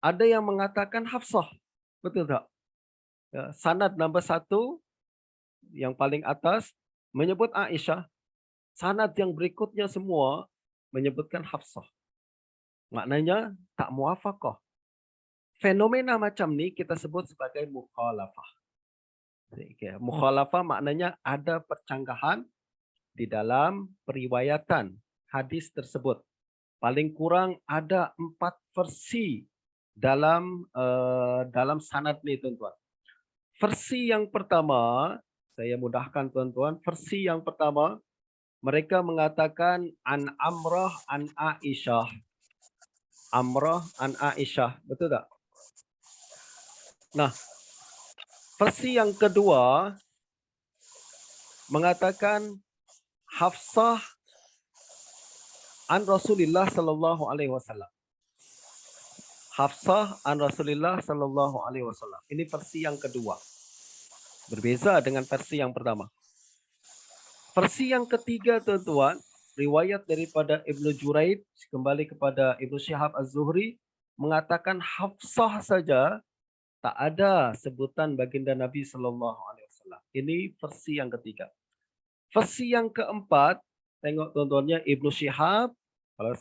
ada yang mengatakan Hafsah. Betul tak? Ya, sanad nombor 1 yang paling atas menyebut Aisyah. Sanad yang berikutnya semua menyebutkan Hafsah. Maknanya tak muwafaqah. Fenomena macam ni kita sebut sebagai mukhalafah. Mukhalafah maknanya ada percanggahan di dalam periwayatan hadis tersebut. Paling kurang ada 4 versi dalam sanad ni tuan-tuan. Versi yang pertama, saya mudahkan tuan-tuan, versi yang pertama mereka mengatakan an Amrah an Aisyah. Amrah an Aisyah, betul tak? Nah, versi yang kedua mengatakan Hafsah an Rasulullah sallallahu alaihi wasallam. Hafsah an Rasulullah sallallahu alaihi wasallam. Ini versi yang kedua. Berbeza dengan versi yang pertama. Versi yang ketiga tuan-tuan, riwayat daripada Ibnu Juraid kembali kepada Ibnu Syihab Az-Zuhri mengatakan Hafsah saja, tak ada sebutan baginda Nabi sallallahu alaihi wasallam. Ini versi yang ketiga. Versi yang keempat, tengok tuan-tuannya Ibnu Syihab,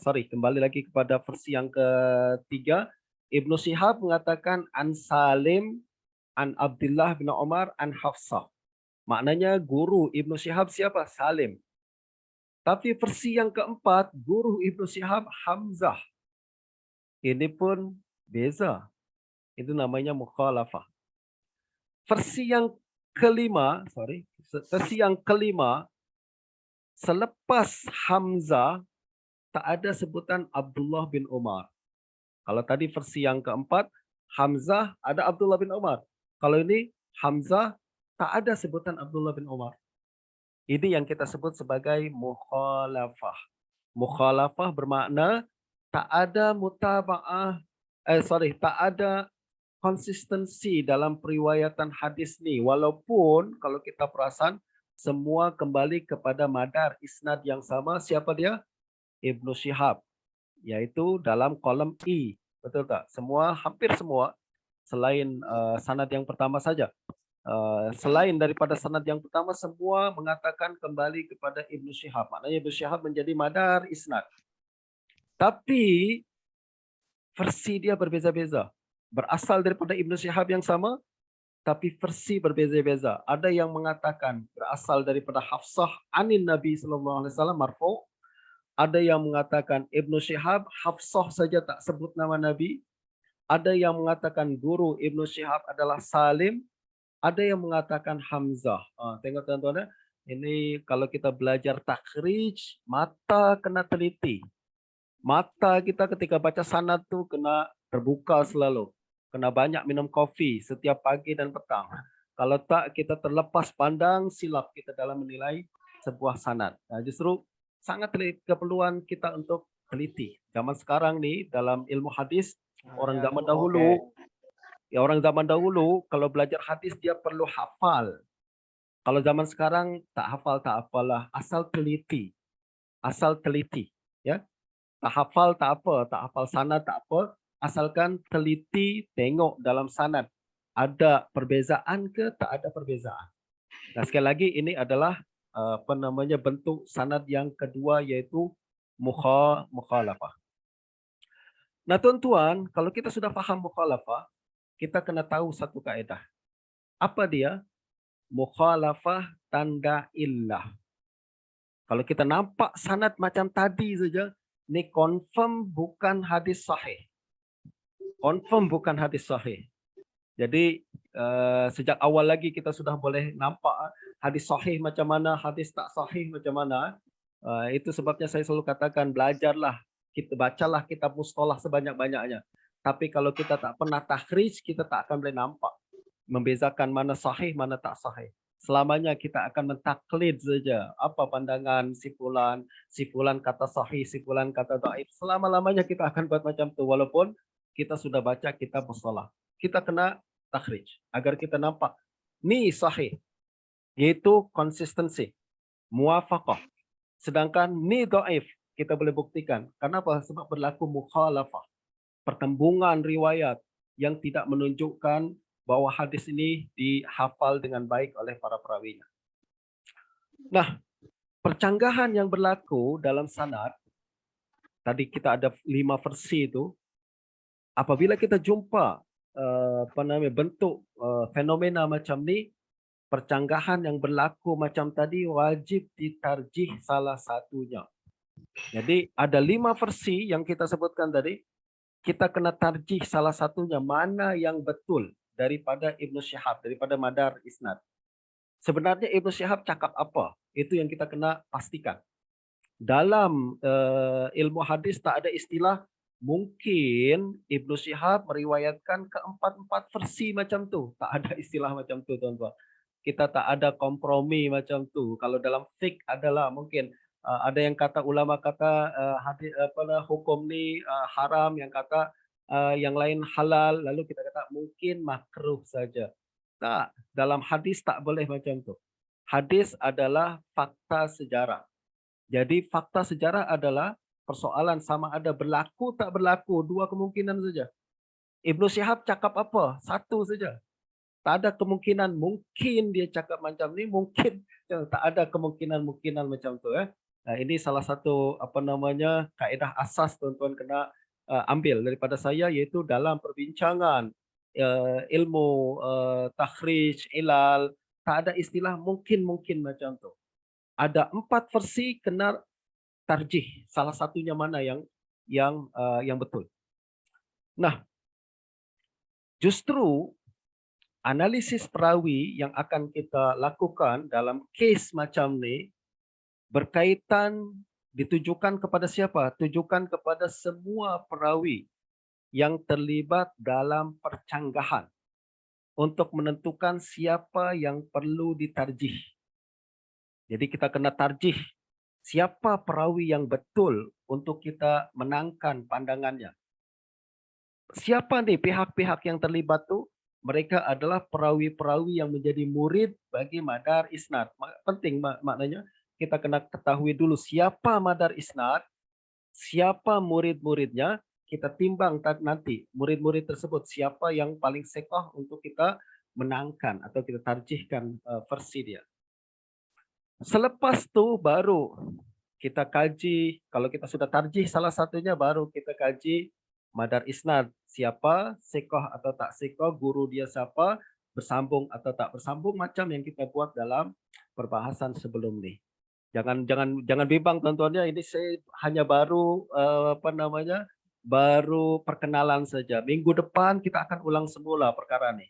kembali lagi kepada versi yang ketiga, Ibnu Syihab mengatakan an Salim, an Abdullah bin Umar, an Hafsah. Maknanya guru Ibnu Syihab siapa? Salim. Tapi versi yang keempat, guru Ibnu Syihab Hamzah. Ini pun beza. Itu namanya mukhalafah. Versi yang kelima, selepas Hamzah tak ada sebutan Abdullah bin Umar. Kalau tadi versi yang keempat, Hamzah ada Abdullah bin Umar. Kalau ini Hamzah tak ada sebutan Abdullah bin Umar. Ini yang kita sebut sebagai mukhalafah. Mukhalafah bermakna tak ada tak ada konsistensi dalam periwayatan hadis ni. Walaupun kalau kita perasan semua kembali kepada madar isnad yang sama. Siapa dia? Ibnu Syihab. Yaitu dalam kolom I. Betul tak? Hampir semua selain sanad yang pertama saja. Selain daripada sanad yang pertama, semua mengatakan kembali kepada Ibnu Syihab. Maknanya Ibnu Syihab menjadi madar isnad. Tapi versi dia berbeza-beza. Berasal daripada Ibnu Syihab yang sama, tapi versi berbeza-beza. Ada yang mengatakan berasal daripada Hafsah anin Nabi sallallahu alaihi wasallam marfu'. Ada yang mengatakan Ibnu Syihab Hafsah saja tak sebut nama Nabi. Ada yang mengatakan guru Ibnu Syihab adalah Salim. Ada yang mengatakan Hamzah. Tengok tuan-tuan, ini kalau kita belajar takhrij, mata kena teliti. Mata kita ketika baca sanad tu kena terbuka selalu. Kena banyak minum kopi setiap pagi dan petang. Kalau tak, kita terlepas pandang, silap kita dalam menilai sebuah sanad. Justru sangat keperluan kita untuk teliti. Zaman sekarang ni dalam ilmu hadis, orang zaman dahulu, orang zaman dahulu kalau belajar hadis dia perlu hafal. Kalau zaman sekarang tak hafal tak apalah, asal teliti. Asal teliti, ya. Tak hafal tak apa, tak hafal sanad tak apa, asalkan teliti tengok dalam sanad ada perbezaan ke tak ada perbezaan. Nah, sekali lagi ini adalah bentuk sanad yang kedua, yaitu mukhalafah. Nah, tuan-tuan, kalau kita sudah faham mukhalafah, kita kena tahu satu kaedah. Apa dia? Mukhalafah tanda illah. Kalau kita nampak sanad macam tadi saja, ini confirm bukan hadis sahih. Confirm bukan hadis sahih. Jadi sejak awal lagi kita sudah boleh nampak hadis sahih macam mana, hadis tak sahih macam mana. Itu sebabnya saya selalu katakan belajarlah, kita bacalah kitab mustalah sebanyak-banyaknya. Tapi kalau kita tak pernah takhrij, kita tak akan boleh nampak membezakan mana sahih, mana tak sahih. Selamanya kita akan mentaklid saja. Apa pandangan si fulan kata sahih, si fulan kata dhaif. Selama-lamanya kita akan buat macam tu walaupun kita sudah baca kitab mustalah. Kita kena takhrij agar kita nampak ni sahih, yaitu konsistensi, muwafaqah. Sedangkan ni dhaif, kita boleh buktikan. Kenapa? Sebab berlaku mukhalafah. Pertembungan riwayat yang tidak menunjukkan bahwa hadis ini dihafal dengan baik oleh para perawinya. Nah, percanggahan yang berlaku dalam sanad, tadi kita ada 5 versi itu. Apabila kita jumpa bentuk fenomena macam ni, percanggahan yang berlaku macam tadi wajib ditarjih salah satunya. Jadi ada 5 versi yang kita sebutkan tadi, kita kena tarjih salah satunya, mana yang betul daripada Ibnu Syihab, daripada madar isnad. Sebenarnya Ibnu Syihab cakap apa? Itu yang kita kena pastikan. Dalam ilmu hadis tak ada istilah mungkin Ibnu Syihab meriwayatkan keempat-empat versi macam tu. Tak ada istilah macam tu, tuan-tuan. Kita tak ada kompromi macam tu. Kalau dalam fiqh adalah mungkin ada yang kata, ulama kata hadis hukum ni haram, yang kata yang lain halal, lalu kita kata mungkin makruh saja. Tak, dalam hadis tak boleh macam tu. Hadis adalah fakta sejarah. Jadi fakta sejarah adalah persoalan sama ada berlaku tak berlaku, 2 kemungkinan saja. Ibnu Syihab cakap apa? 1 saja. Tak ada kemungkinan mungkin dia cakap macam ni, mungkin tak ada kemungkinan macam tu. Nah, ini salah satu kaedah asas tuan-tuan kena ambil daripada saya, iaitu dalam perbincangan ilmu takhrij, ilal, tak ada istilah mungkin macam tu. Ada 4 versi, kena tarjih salah satunya mana yang betul. Nah, justru analisis perawi yang akan kita lakukan dalam kes macam ni berkaitan, ditujukan kepada siapa? Tujukan kepada semua perawi yang terlibat dalam percanggahan untuk menentukan siapa yang perlu ditarjih. Jadi kita kena tarjih siapa perawi yang betul untuk kita menangkan pandangannya. Siapa nih pihak-pihak yang terlibat tu? Mereka adalah perawi-perawi yang menjadi murid bagi madar isnad. Penting maknanya kita kena ketahui dulu siapa madar isnad, siapa murid-muridnya, kita timbang nanti murid-murid tersebut siapa yang paling sekoh untuk kita menangkan atau kita tarjihkan versi dia. Selepas tu baru kita kaji, kalau kita sudah tarjih salah satunya baru kita kaji madar isnad. Siapa, sikoh atau tak sikoh, guru dia siapa, bersambung atau tak bersambung, macam yang kita buat dalam perbahasan sebelum ini. Jangan bimbang tuan-tuannya, ini saya hanya baru baru perkenalan saja. Minggu depan kita akan ulang semula perkara ini.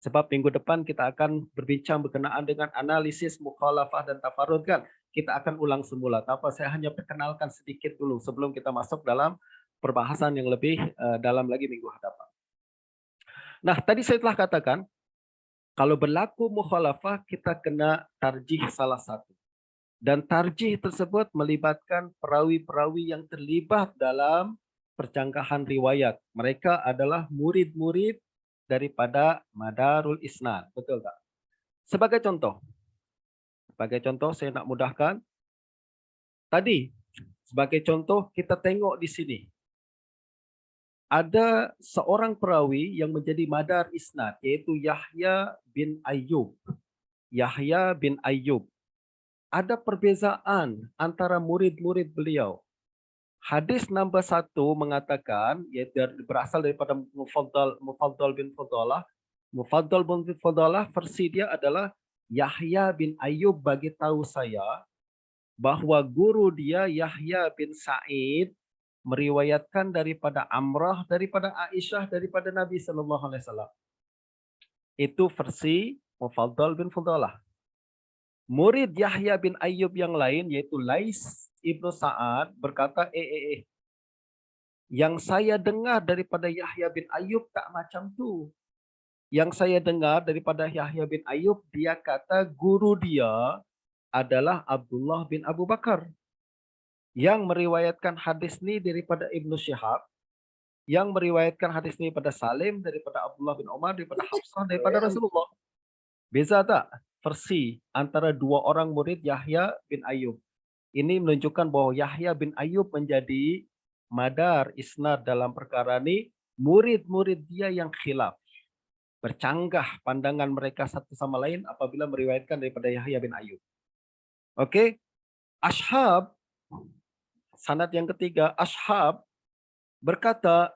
Sebab minggu depan kita akan berbincang berkenaan dengan analisis mukhalafah dan tafarud kan. Kita akan ulang semula. Tapi saya hanya perkenalkan sedikit dulu sebelum kita masuk dalam perbahasan yang lebih dalam lagi minggu hadapan. Nah, tadi saya telah katakan kalau berlaku mukhalafah kita kena tarjih salah satu. Dan tarjih tersebut melibatkan perawi-perawi yang terlibat dalam perjangkahan riwayat. Mereka adalah murid-murid daripada Madarul Isnad. Betul tak? Sebagai contoh saya nak mudahkan. Tadi, sebagai contoh kita tengok di sini. Ada seorang perawi yang menjadi Madar Isnad, yaitu Yahya bin Ayyub. Yahya bin Ayyub. Ada perbezaan antara murid-murid beliau. Hadis nombor 1 mengatakan, yaitu berasal daripada Mufaddal bin Fadalah. Mufaddal bin Fadalah versi dia adalah Yahya bin Ayyub bagi tahu saya bahwa guru dia Yahya bin Sa'id meriwayatkan daripada Amrah, daripada Aisyah, daripada Nabi SAW. Itu versi Mufaddal bin Fadalah. Murid Yahya bin Ayyub yang lain yaitu Lais Ibnu Sa'ad berkata, yang saya dengar daripada Yahya bin Ayyub tak macam tu. Yang saya dengar daripada Yahya bin Ayyub, dia kata guru dia adalah Abdullah bin Abu Bakar. Yang meriwayatkan hadis ni daripada Ibnu Syihab. Yang meriwayatkan hadis ni daripada Salim, daripada Abdullah bin Umar, daripada Hafsah, daripada Rasulullah. Beza tak versi antara dua orang murid Yahya bin Ayyub? Ini menunjukkan bahwa Yahya bin Ayyub menjadi madar isnad dalam perkara ini. Murid-murid dia yang khilaf. Bercanggah pandangan mereka satu sama lain apabila meriwayatkan daripada Yahya bin Ayyub. Okey. Ashab, sanad yang ketiga, Ashab berkata,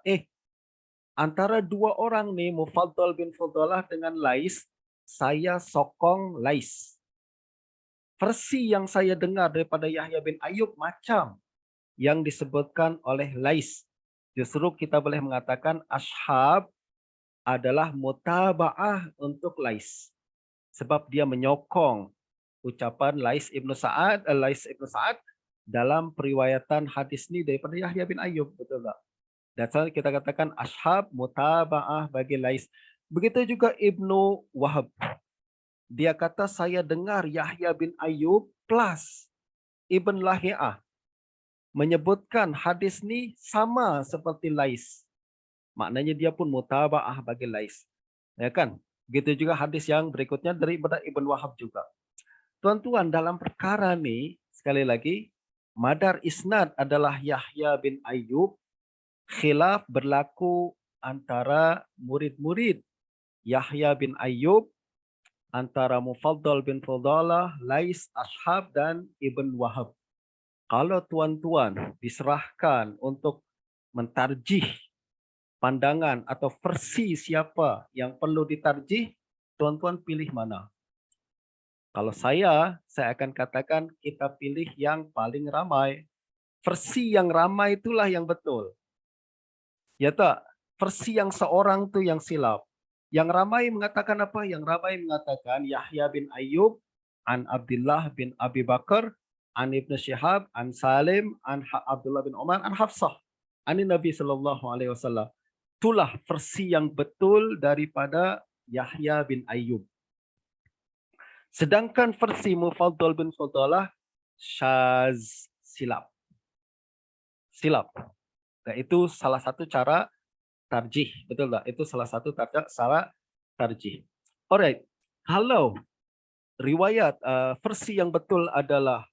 antara dua orang ni, Mufaddal bin Fadalah dengan Lais, saya sokong Lais. Versi yang saya dengar daripada Yahya bin Ayyub macam yang disebutkan oleh Lais. Justru kita boleh mengatakan Ashab adalah mutaba'ah untuk Lais. Sebab dia menyokong ucapan Lais Ibnu Sa'ad dalam periwayatan hadis ni daripada Yahya bin Ayyub. Betul tak? Dan kita katakan Ashab mutaba'ah bagi Lais. Begitu juga Ibnu Wahab. Dia kata saya dengar Yahya bin Ayyub plus Ibn Lahi'ah menyebutkan hadis ni sama seperti Lais. Maknanya dia pun mutaba'ah bagi Lais. Ya kan? Begitu juga hadis yang berikutnya daripada Ibn Wahab juga. Tuan-tuan, dalam perkara ni sekali lagi madar isnad adalah Yahya bin Ayyub. Khilaf berlaku antara murid-murid Yahya bin Ayyub, antara Mufaddal bin Fadalah, Lais, Ashab dan Ibn Wahab. Kalau tuan-tuan diserahkan untuk mentarjih pandangan atau versi siapa yang perlu ditarjih, tuan-tuan pilih mana? Kalau saya akan katakan kita pilih yang paling ramai. Versi yang ramai itulah yang betul. Ya tak? Versi yang seorang tu yang silap. Yang ramai mengatakan apa? Yang ramai mengatakan Yahya bin Ayyub an Abdullah bin Abi Bakar an Ibnu Syihab an Salim an Abdullah bin Umar an Hafsah an Nabi SAW. Itulah versi yang betul daripada Yahya bin Ayyub. Sedangkan versi Mufaddal bin Fadalah syaz, silap. Silap. Dan itu salah satu cara tarjih, betul tak? Itu salah satu cara tarjih. Alright, kalau riwayat versi yang betul adalah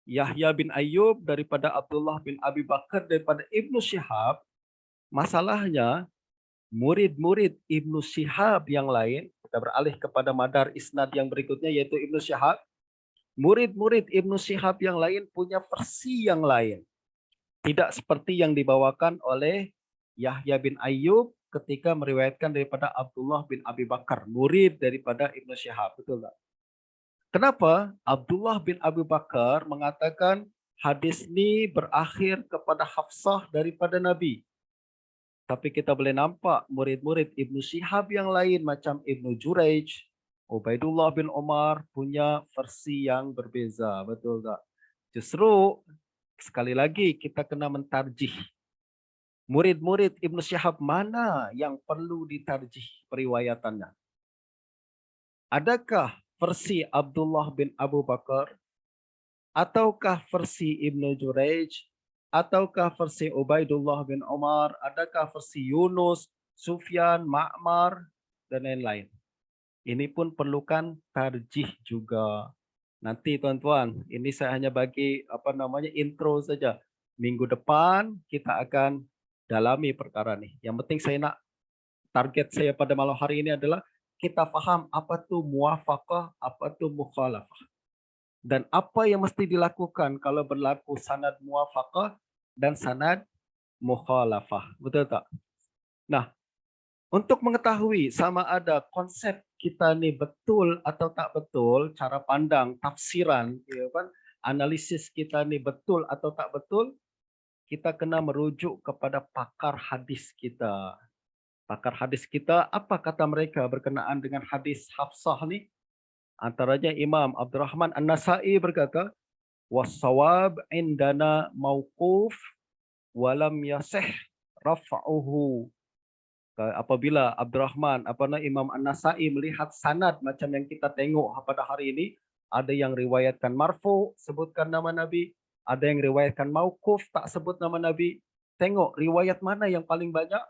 Yahya bin Ayyub daripada Abdullah bin Abi Bakar daripada Ibnu Syihab, masalahnya murid-murid Ibnu Syihab yang lain, kita beralih kepada madar isnad yang berikutnya yaitu Ibnu Syihab. Murid-murid Ibnu Syihab yang lain punya versi yang lain. Tidak seperti yang dibawakan oleh Yahya bin Ayyub ketika meriwayatkan daripada Abdullah bin Abi Bakar, murid daripada Ibnu Syihab. Betul tak? Kenapa Abdullah bin Abi Bakar mengatakan hadis ini berakhir kepada Hafsah daripada Nabi? Tapi kita boleh nampak murid-murid Ibnu Syihab yang lain macam Ibnu Jurayj, Ubaidullah bin Umar punya versi yang berbeza. Betul tak? Justru sekali lagi kita kena mentarjih. Murid-murid Ibnu Syihab mana yang perlu ditarjih periwayatannya? Adakah versi Abdullah bin Abu Bakar? Ataukah versi Ibnu Jurayj? Ataukah versi Ubaidullah bin Umar? Adakah versi Yunus, Sufyan, Ma'mar, dan lain-lain? Ini pun perlukan tarjih juga. Nanti tuan-tuan, ini saya hanya bagi intro saja. Minggu depan kita akan dalami perkara ini. Yang penting saya nak target saya pada malam hari ini adalah kita faham apa tu muwafaqah, apa tu mukhalafah. Dan apa yang mesti dilakukan kalau berlaku sanad muwafaqah dan sanad mukhalafah. Betul tak? Nah, untuk mengetahui sama ada konsep kita ni betul atau tak betul, cara pandang, tafsiran, ya kan, analisis kita ni betul atau tak betul, kita kena merujuk kepada pakar hadis kita. Pakar hadis kita, apa kata mereka berkenaan dengan hadis Hafsah ni? Antaranya Imam Abdurrahman An-Nasai berkata, "Was-shawab indana mauquf walam yasih raf'uhu." Apabila Abdurrahman Imam An-Nasai melihat sanad macam yang kita tengok pada hari ini, ada yang riwayatkan marfu sebutkan nama Nabi, ada yang riwayatkan mauquf tak sebut nama Nabi. Tengok riwayat mana yang paling banyak?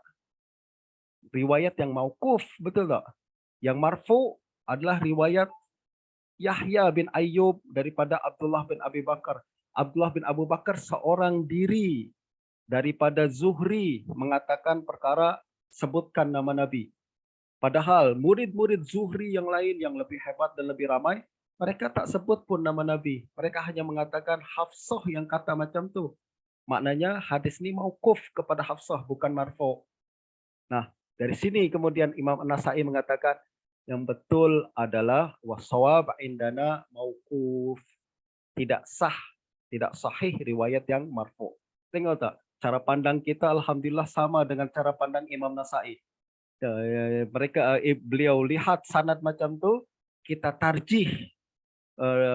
Riwayat yang mauquf, betul tak? Yang marfu adalah riwayat Yahya bin Ayyub daripada Abdullah bin Abi Bakar. Abdullah bin Abu Bakar seorang diri daripada Zuhri mengatakan perkara sebutkan nama Nabi. Padahal murid-murid Zuhri yang lain yang lebih hebat dan lebih ramai, mereka tak sebut pun nama Nabi. Mereka hanya mengatakan Hafsah yang kata macam tu. Maknanya hadis ni mauquf kepada Hafsah, bukan marfu. Nah, dari sini kemudian Imam An-Nasai mengatakan yang betul adalah wasawab indana mauquf. Tidak sah, tidak sahih riwayat yang marfu. Tengok tak? Cara pandang kita alhamdulillah sama dengan cara pandang Imam Nasai. Beliau lihat sanad macam tu, kita tarjih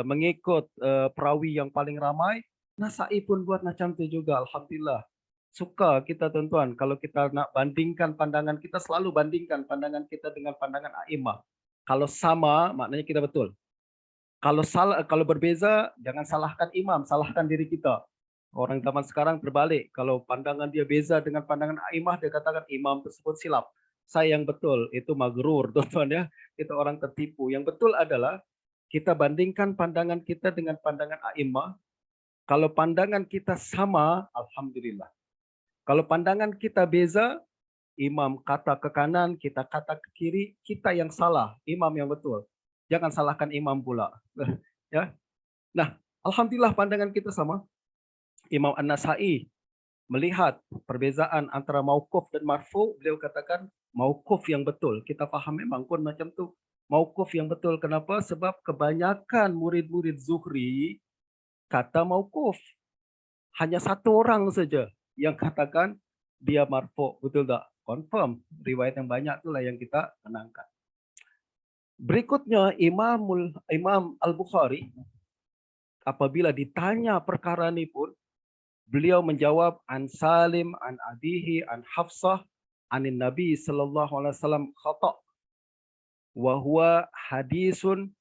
mengikut perawi yang paling ramai. Nasai pun buat macam tu juga, alhamdulillah. Suka kita tuan-tuan kalau kita nak bandingkan pandangan kita, selalu bandingkan pandangan kita dengan pandangan a'imah. Kalau sama maknanya kita betul. Kalau salah, kalau berbeza jangan salahkan imam, salahkan diri kita. Orang zaman sekarang terbalik, kalau pandangan dia beza dengan pandangan a'imah, dia katakan imam tersebut silap. Saya yang betul, itu maghrur tuan-tuan ya. Itu orang tertipu. Yang betul adalah kita bandingkan pandangan kita dengan pandangan a'imah. Kalau pandangan kita sama, alhamdulillah. Kalau pandangan kita beza, imam kata ke kanan, kita kata ke kiri, kita yang salah, imam yang betul. Jangan salahkan imam pula. Ya. Nah, alhamdulillah pandangan kita sama. Imam An-Nasai melihat perbezaan antara mauquf dan marfu, beliau katakan mauquf yang betul. Kita faham memang pun macam tu. Mauquf yang betul. Kenapa? Sebab kebanyakan murid-murid Zuhri kata mauquf. Hanya satu orang saja yang katakan dia marfu, betul tak? Confirm. Riwayat yang banyak itulah yang kita kenangkan. Berikutnya Imam Al-Bukhari apabila ditanya perkara ini pun beliau menjawab an Salim an abihi an Hafsah anin Nabi sallallahu alaihi wasallam khata' wa huwa hadisun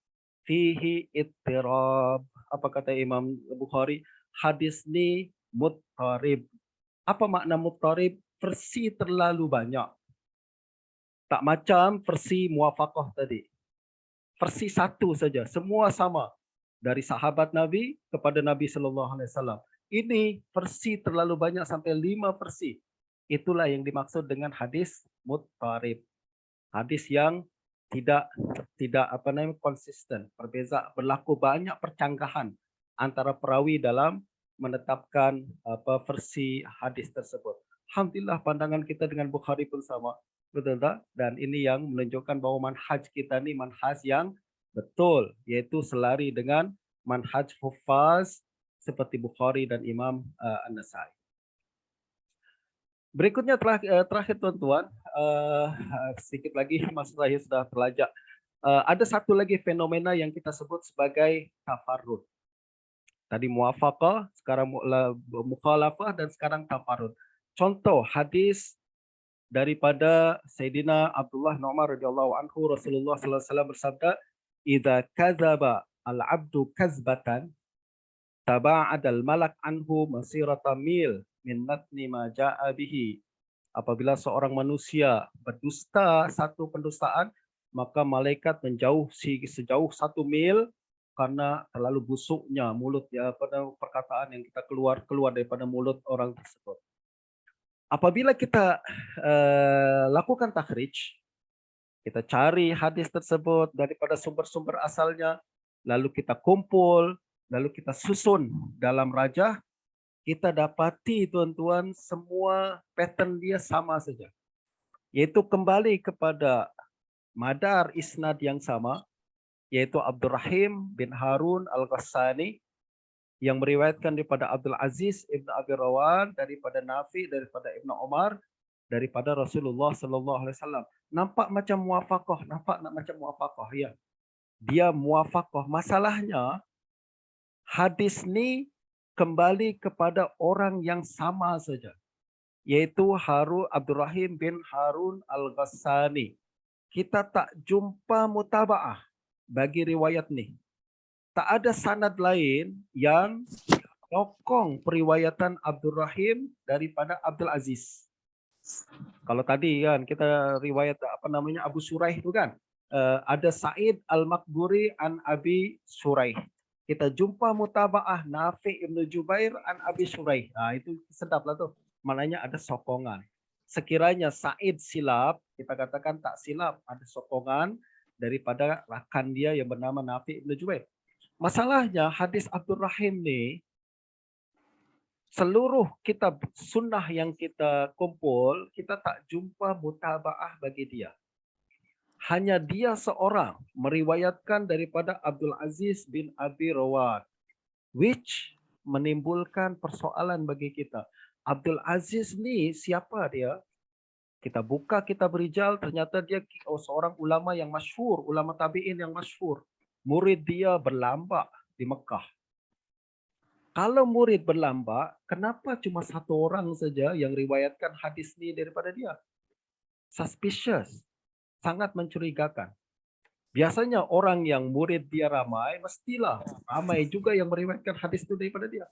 fihi ittirab. Apa kata Imam Bukhari? Hadis ni muttarib. Apa makna muttarib? Versi terlalu banyak. Tak macam versi muwafaqah tadi. Versi satu saja, semua sama. Dari sahabat Nabi kepada Nabi sallallahu alaihi wasallam. Ini versi terlalu banyak sampai 5 versi. Itulah yang dimaksud dengan hadis muttarib. Hadis yang tidak konsisten. Berlaku banyak percanggahan antara perawi dalam menetapkan versi hadis tersebut. Alhamdulillah pandangan kita dengan Bukhari pun sama. Betul tak? Dan ini yang menunjukkan bahwa manhaj kita ni manhaj yang betul, yaitu selari dengan manhaj huffaz seperti Bukhari dan Imam An-Nasai. Berikutnya terakhir tuan-tuan, sedikit lagi Mas Rahim sudah terlajak. Ada satu lagi fenomena yang kita sebut sebagai tafarrud. Tadi muwafaqah, sekarang mukhalafah dan sekarang tafarrud. Contoh hadis daripada Sayyidina Abdullah bin Umar radhiyallahu anhu, Rasulullah sallallahu alaihi wasallam bersabda, "Idza kadzaba al-'abdu kazbatan taba'adal malak anhu masirata mil min natni ma ja'a bihi." Apabila seorang manusia berdusta satu pendustaan, maka malaikat menjauh sejauh 1 mil karena terlalu busuknya mulut pada perkataan yang kita keluar daripada mulut orang tersebut. Apabila kita lakukan takhrij, kita cari hadis tersebut daripada sumber-sumber asalnya, lalu kita kumpul, lalu kita susun dalam rajah, kita dapati tuan-tuan semua pattern dia sama saja. Yaitu kembali kepada madar isnad yang sama, yaitu Abdurrahim bin Harun Al-Ghassani yang meriwayatkan daripada Abdul Aziz Ibn Abi Rawan, daripada Nafi, daripada Ibn Umar, daripada Rasulullah sallallahu alaihi wasallam. Nampak macam muwafaqah, ya. Dia muwafaqah. Masalahnya hadis ni kembali kepada orang yang sama saja, yaitu Abdurrahim bin Harun Al-Ghassani. Kita tak jumpa mutaba'ah bagi riwayat ni. Tak ada sanad lain yang sokong periwayatan Abdurrahim daripada Abdul Aziz. Kalau tadi kan kita riwayat Abu Shuraih itu kan, ada Sa'id Al-Maqburi an Abi Shuraih. Kita jumpa mutaba'ah Nafi' Ibn Jubair an Abi Shuraih. Itu sedap lah tuh. Maknanya ada sokongan. Sekiranya Sa'id silap, kita katakan tak silap, ada sokongan daripada rakan dia yang bernama Nafi' Ibn Jubair. Masalahnya hadis Abdurrahim ni, seluruh kitab sunnah yang kita kumpul, kita tak jumpa mutaba'ah bagi dia. Hanya dia seorang meriwayatkan daripada Abdul Aziz bin Abi Rawat, which menimbulkan persoalan bagi kita. Abdul Aziz ni siapa dia? Kita buka kitab rijal, ternyata dia seorang ulama yang masyhur, ulama tabi'in yang masyhur. Murid dia berlambak di Mekah. Kalau murid berlambak, kenapa cuma satu orang saja yang riwayatkan hadis ni daripada dia? Suspicious. Sangat mencurigakan. Biasanya orang yang murid dia ramai, mestilah ramai juga yang meriwayatkan hadis itu daripada dia.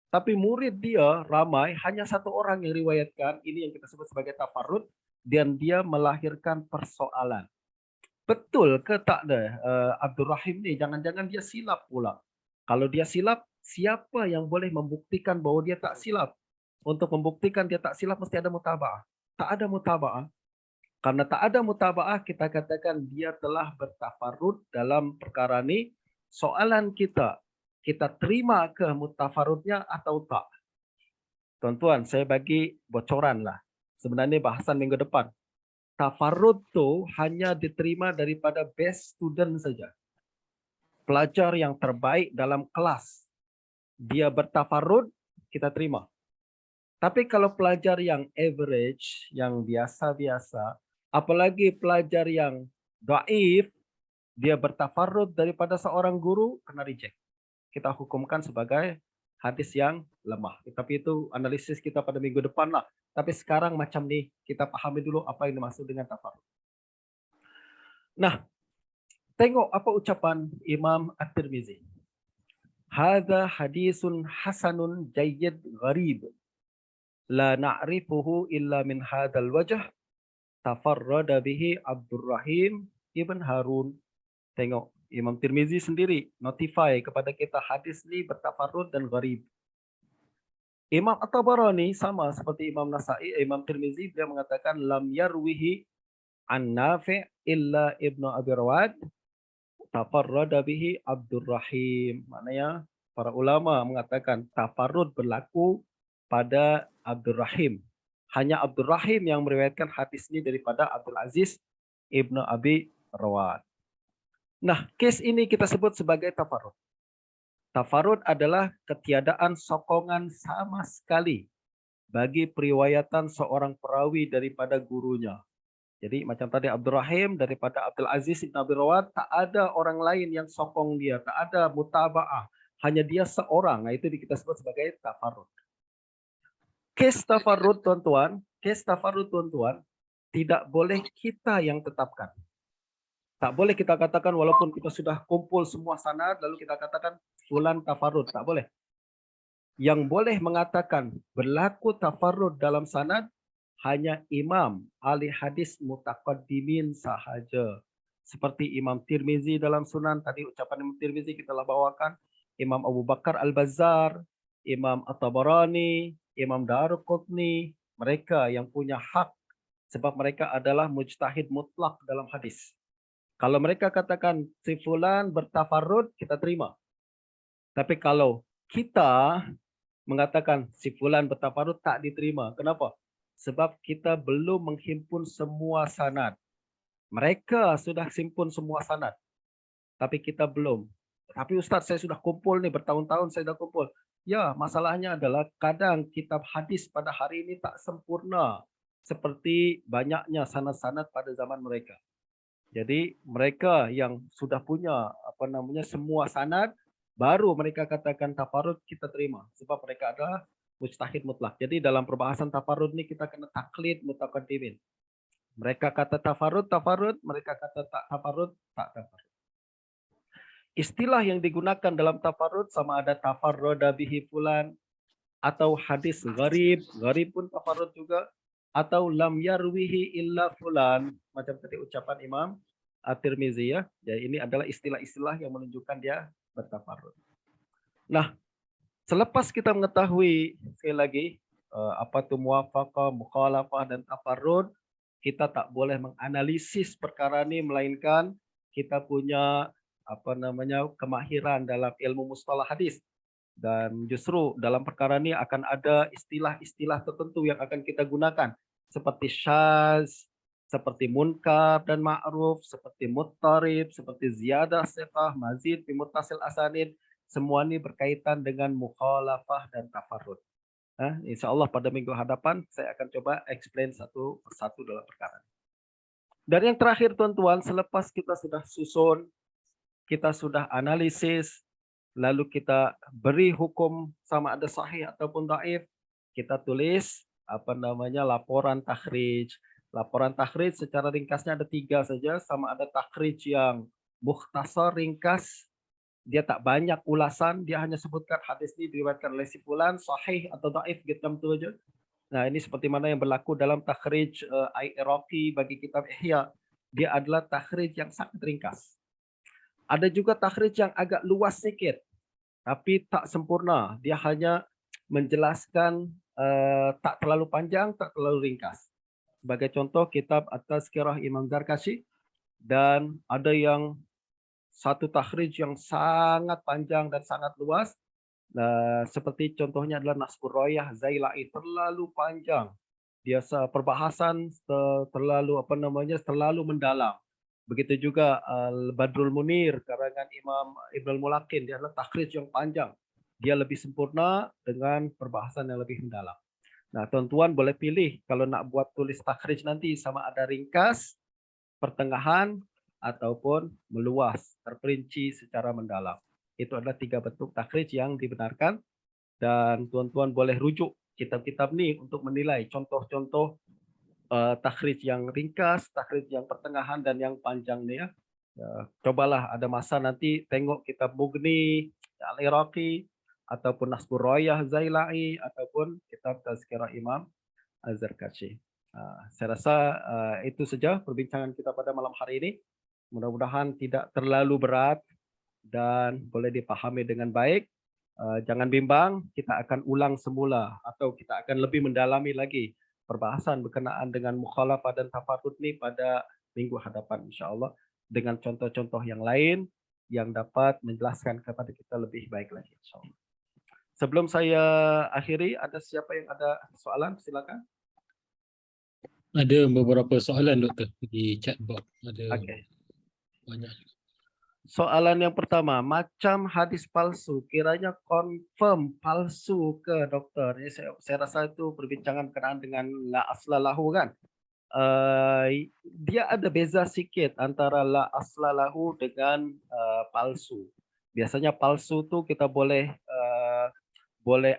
Tapi murid dia ramai, hanya satu orang yang riwayatkan, ini yang kita sebut sebagai tafarrud, dan dia melahirkan persoalan. Betul ke tak ada Abdurrahim ni? Jangan-jangan dia silap pula. Kalau dia silap, siapa yang boleh membuktikan bahwa dia tak silap? Untuk membuktikan dia tak silap, mesti ada mutaba'ah. Tak ada mutaba'ah. Karena tak ada mutaba'ah, kita katakan dia telah bertafarrud dalam perkara ni. Soalan kita terima ke mutafarrudnya atau tak? Tuan-tuan, saya bagi bocoran lah. Sebenarnya bahasan minggu depan. Tafarrud tu hanya diterima daripada best student saja. Pelajar yang terbaik dalam kelas. Dia bertafarrud, kita terima. Tapi kalau pelajar yang average, yang biasa-biasa, apalagi pelajar yang dhaif, dia bertafarrud daripada seorang guru, kena reject. Kita hukumkan sebagai hadis yang lemah. Tapi itu analisis kita pada minggu depan lah. Tapi sekarang macam ni, kita pahami dulu apa yang dimaksud dengan tafarrud. Nah, tengok apa ucapan Imam At-Tirmizi. Hadza hadisun hasanun jayyid gharib. La na'rifuhu illa min hadzal wajh. Tafarrada bihi Abdurrahim ibn Harun. Tengok, Imam Tirmizi sendiri notify kepada kita hadis ni bertafarrud dan gharib. Imam At-Tabarani sama seperti Imam Nasai, Imam Tirmizi, dia mengatakan lam yarwihi an Nafi' illa Ibnu Abi Rawad tafarrada bihi Abdurrahim. Maknanya para ulama mengatakan tafarrud berlaku pada Abdurrahim. Hanya Abdurrahim yang meriwayatkan hadis ini daripada Abdul Aziz Ibnu Abi Rawad. Nah, kes ini kita sebut sebagai tafarrud. Tafarrud adalah ketiadaan sokongan sama sekali bagi periwayatan seorang perawi daripada gurunya. Jadi macam tadi Abdurrahim daripada Abdul Aziz bin Abi Rawad, tak ada orang lain yang sokong dia, tak ada mutaba'ah, hanya dia seorang. Nah, itu kita sebut sebagai tafarrud. Kes tafarrud tuan-tuan, tidak boleh kita yang tetapkan. Tak boleh kita katakan walaupun kita sudah kumpul semua sanad lalu kita katakan fulan tafarrud, tak boleh. Yang boleh mengatakan berlaku tafarrud dalam sanad hanya imam ahli hadis mutaqaddimin sahaja. Seperti Imam Tirmizi dalam Sunan, tadi ucapan Imam Tirmizi kita telah bawakan, Imam Abu Bakar Al-Bazzar, Imam At-Tabarani, Imam Daruqutni, mereka yang punya hak sebab mereka adalah mujtahid mutlak dalam hadis. Kalau mereka katakan si fulan bertafarrud, kita terima. Tapi kalau kita mengatakan si fulan bertafarrud, tak diterima. Kenapa? Sebab kita belum menghimpun semua sanad. Mereka sudah simpun semua sanad. Tapi kita belum. Tapi Ustaz, saya sudah kumpul nih, bertahun-tahun saya sudah kumpul. Ya, masalahnya adalah kadang kitab hadis pada hari ini tak sempurna. Seperti banyaknya sanad-sanad pada zaman mereka. Jadi mereka yang sudah punya semua sanad, baru mereka katakan tafarrud, kita terima sebab mereka adalah mujtahid mutlak. Jadi dalam perbahasan tafarrud ini kita kena taklid mutaqaddimin. Mereka kata tafarrud, mereka kata tak tafarrud, tak tafarrud. Istilah yang digunakan dalam tafarrud sama ada tafarrada bihi fulan atau hadis gharib, gharib pun tafarrud juga, atau lam yarwihi illa fulan, macam tadi ucapan Imam At-Tirmizi ya. Jadi ini adalah istilah-istilah yang menunjukkan dia bertafarrud. Nah, selepas kita mengetahui sekali lagi apa itu muwafaqah, mukhalafah dan tafarrud, kita tak boleh menganalisis perkara ini melainkan kita punya kemahiran dalam ilmu mustalah hadis. Dan justru dalam perkara ini akan ada istilah-istilah tertentu yang akan kita gunakan seperti syaz, seperti munkar dan ma'ruf, seperti muttarib, seperti ziyadah siqah, mazid fi muttasil asanid. Semua ini berkaitan dengan mukhalafah dan tafarrud. InsyaAllah pada minggu hadapan saya akan coba explain satu persatu dalam perkara ini. Dan yang terakhir tuan-tuan, selepas kita sudah susun, kita sudah analisis, lalu kita beri hukum sama ada sahih ataupun dhaif, kita tulis laporan takhrij. Laporan takhrij secara ringkasnya ada 3 saja, sama ada takhrij yang mukhtasar ringkas, dia tak banyak ulasan, dia hanya sebutkan hadis ini diriwayatkan oleh si fulan, sahih atau dhaif gitu aja. Nah, ini seperti mana yang berlaku dalam takhrij Iraqi bagi kitab Ihya. Dia adalah takhrij yang sangat ringkas. Ada juga takhrij yang agak luas sedikit, tapi tak sempurna. Dia hanya menjelaskan tak terlalu panjang, tak terlalu ringkas. Sebagai contoh, kitab At-Tazkirah Imam Zarkashi, dan ada yang satu takhrij yang sangat panjang dan sangat luas. Seperti contohnya adalah Nasbur Royah Zailai, terlalu panjang. Biasa perbahasan terlalu mendalam. Begitu juga Badrul Munir karangan Imam Ibnul Mulakin, dia adalah takhrij yang panjang. Dia lebih sempurna dengan perbahasan yang lebih mendalam. Nah, tuan-tuan boleh pilih kalau nak buat tulis takhrij nanti sama ada ringkas, pertengahan, ataupun meluas, terperinci secara mendalam. Itu adalah 3 bentuk takhrij yang dibenarkan, dan tuan-tuan boleh rujuk kitab-kitab ini untuk menilai contoh-contoh takhrij yang ringkas, takhrij yang pertengahan, dan yang panjang nih ya. Cobalah ada masa nanti tengok kitab Mughni Al-Iraqi, ataupun Nasbur Royah Zailai, ataupun kitab Tazkirah Imam Az-Zarkashi. Saya rasa itu saja perbincangan kita pada malam hari ini. Mudah-mudahan tidak terlalu berat dan boleh dipahami dengan baik. Jangan bimbang, kita akan ulang semula atau kita akan lebih mendalami lagi perbahasan berkenaan dengan mukhalafah dan tafarrud ni pada minggu hadapan insya-Allah dengan contoh-contoh yang lain yang dapat menjelaskan kepada kita lebih baik lagi insya-Allah. Sebelum saya akhiri, ada siapa yang ada soalan? Silakan. Ada beberapa soalan doktor di chat box. Ada Okey. banyak. Soalan yang pertama, macam hadis palsu, kiranya confirm palsu ke doktor? Ini saya rasa itu perbincangan berkenaan dengan la asla lahu kan? Dia ada beza sikit antara la asla lahu dengan palsu. Biasanya palsu tu kita boleh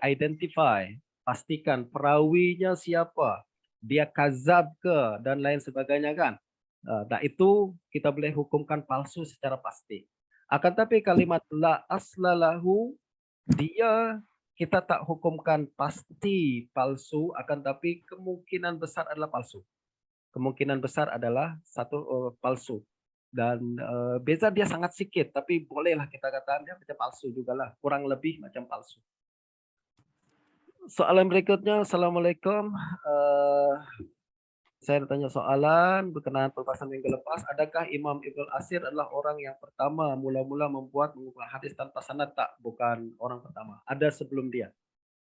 identify, pastikan perawinya siapa, dia kazab ke dan lain sebagainya kan. Dan itu kita boleh hukumkan palsu secara pasti. Akan tapi kalimat la aslalahu dia kita tak hukumkan pasti palsu, akan tapi kemungkinan besar adalah palsu. Kemungkinan besar adalah palsu. Dan beza dia sangat sikit, tapi bolehlah kita katakan dia macam palsu jugalah, kurang lebih macam palsu. Soalan berikutnya, Assalamualaikum. Saya bertanya soalan berkenaan perbahasan minggu lepas. Adakah Imam Ibnu Asir adalah orang yang pertama mula-mula mengubah hadis tanpa sanad? Tak, bukan orang pertama. Ada sebelum dia.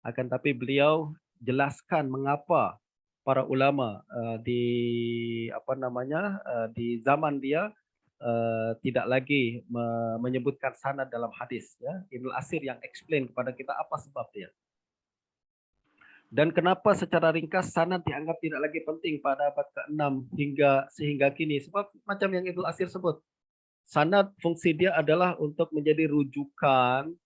Akan tapi beliau jelaskan mengapa para ulama di zaman dia tidak lagi menyebutkan sanad dalam hadis. Ya. Ibnu Asir yang explain kepada kita apa sebab dia. Dan kenapa secara ringkas sanad dianggap tidak lagi penting pada abad ke-6 sehingga kini? Sebab macam yang Ibnu Asir sebut, sanad fungsi dia adalah untuk menjadi rujukan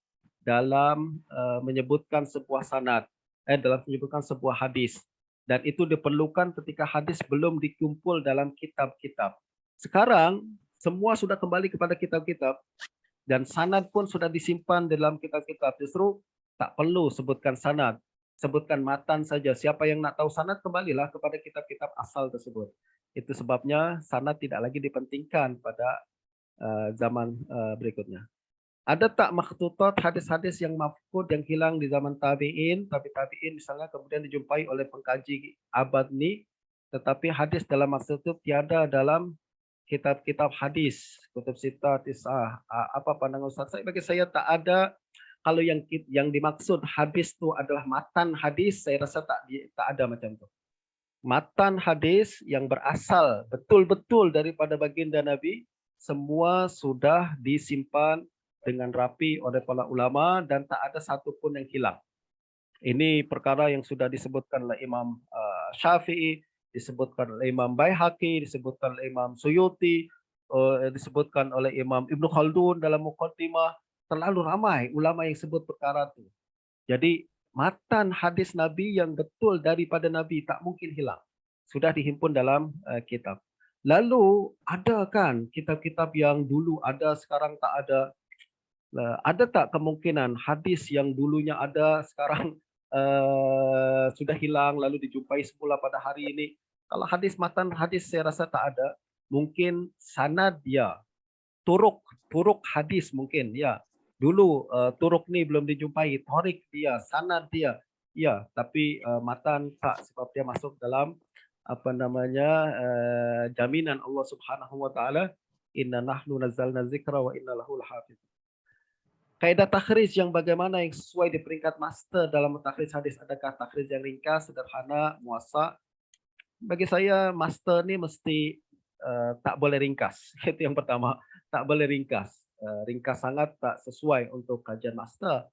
dalam menyebutkan sebuah sanad, dalam menyebutkan sebuah hadis. Dan itu diperlukan ketika hadis belum dikumpul dalam kitab-kitab. Sekarang semua sudah kembali kepada kitab-kitab dan sanad pun sudah disimpan dalam kitab-kitab. Justru tak perlu sebutkan sanad. Sebutkan matan saja. Siapa yang nak tahu sanad, kembalilah kepada kitab-kitab asal tersebut. Itu sebabnya sanad tidak lagi dipentingkan pada zaman berikutnya. Ada tak makhtutat hadis-hadis yang mafqud yang hilang di zaman tabi'in, tabi'in misalnya kemudian dijumpai oleh pengkaji abad ni, tetapi hadis dalam maksud itu tiada dalam kitab-kitab hadis, kutub sittah, tis'ah. Apa pandangan Ustaz? Bagi saya tak ada. Kalau yang dimaksud hadis itu adalah matan hadis, saya rasa tak ada macam itu. Matan hadis yang berasal betul-betul daripada baginda Nabi, semua sudah disimpan dengan rapi oleh para ulama dan tak ada satu pun yang hilang. Ini perkara yang sudah disebutkan oleh Imam Syafi'i, disebutkan oleh Imam Baihaqi, disebutkan oleh Imam Suyuti, disebutkan oleh Imam Ibnu Khaldun dalam Muqaddimah. Terlalu ramai ulama yang sebut perkara itu. Jadi matan hadis Nabi yang betul daripada Nabi tak mungkin hilang. Sudah dihimpun dalam kitab. Lalu ada kan kitab-kitab yang dulu ada sekarang tak ada. Ada tak kemungkinan hadis yang dulunya ada sekarang sudah hilang lalu dijumpai semula pada hari ini? Kalau hadis matan hadis saya rasa tak ada. Mungkin sanad dia, turuk hadis mungkin ya. Dulu turuk ni belum dijumpai, torik dia, sanad dia. Ya, tapi matan tak sebab dia masuk dalam jaminan Allah Subhanahu wa taala, inna nahnu nazzalna dzikra wa inna lahu lahafiz. Kaidah takhrij yang bagaimana yang sesuai di peringkat master dalam takhrij hadis? Adakah takhrij yang ringkas, sederhana, muasa? Bagi saya master ni mesti tak boleh ringkas. Itu yang pertama, tak boleh ringkas. Ringkas sangat tak sesuai untuk kajian master.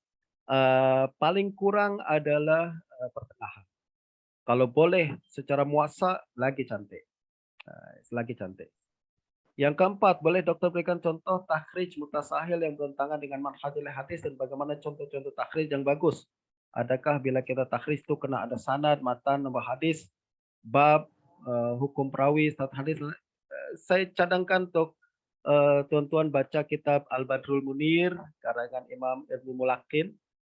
Paling kurang adalah pertengahan. Kalau boleh secara muasa lagi cantik. Lagi cantik. Yang keempat, boleh doktor berikan contoh takhrij mutasahil yang bertentangan dengan manhajul hadis dan bagaimana contoh-contoh takhrij yang bagus? Adakah bila kita takhrij itu kena ada sanad, matan, nombor hadis, bab, hukum perawi, stat hadis? Saya cadangkan untuk tuan-tuan baca kitab Al-Badrul Munir karangan Imam Ibnu Mulakin.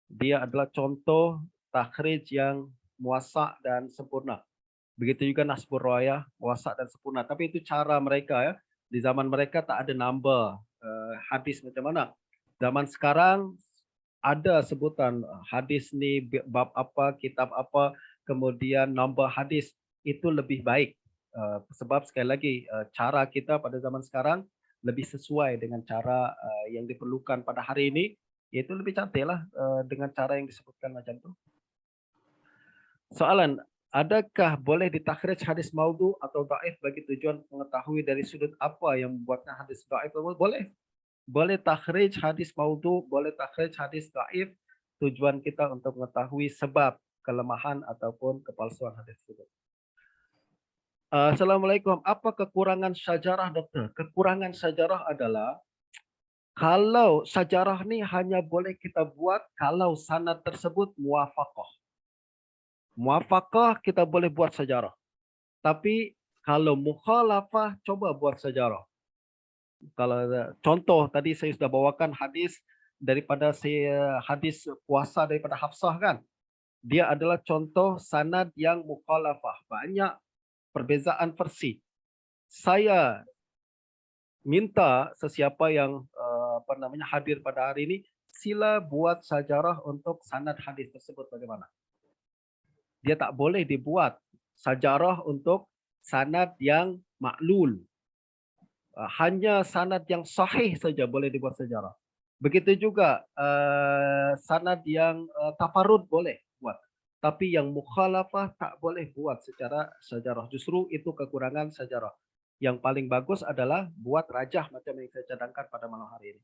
Dia adalah contoh takhrij yang muasa' dan sempurna. Begitu juga Nasbur Raya, muasa' dan sempurna. Tapi itu cara mereka ya. Di zaman mereka tak ada number hadis macam mana. Zaman sekarang ada sebutan hadis ni bab apa, kitab apa. kemudian nombor hadis itu lebih baik. Sebab sekali lagi cara kita pada zaman sekarang lebih sesuai dengan cara yang diperlukan pada hari ini, yaitu lebih cantik lah dengan cara yang disebutkan macam tu. Soalan, adakah boleh ditakhrij hadis maudhu atau dhaif bagi tujuan mengetahui dari sudut apa yang membuatnya hadis dhaif? Boleh. Boleh takhrij hadis maudhu, boleh takhrij hadis dhaif. Tujuan kita untuk mengetahui sebab kelemahan ataupun kepalsuan hadis tersebut. Assalamualaikum. Apa kekurangan syajarah, doktor? Kekurangan syajarah adalah kalau syajarah ni hanya boleh kita buat kalau sanad tersebut muwafaqah. Muwafaqah kita boleh buat syajarah. Tapi kalau mukhalafah, coba buat syajarah. Kalau contoh tadi saya sudah bawakan hadis daripada hadis puasa daripada Hafsah kan. Dia adalah contoh sanad yang mukhalafah. Banyak perbezaan versi. Saya minta sesiapa yang hadir pada hari ini, sila buat syajarah untuk sanad hadis tersebut bagaimana. Dia tak boleh dibuat syajarah untuk sanad yang maklul. Hanya sanad yang sahih saja boleh dibuat syajarah. Begitu juga sanad yang tafarud boleh buat. Tapi yang mukhalafah tak boleh buat secara syajarah. Justru itu kekurangan syajarah. Yang paling bagus adalah buat rajah macam yang saya cadangkan pada malam hari ini.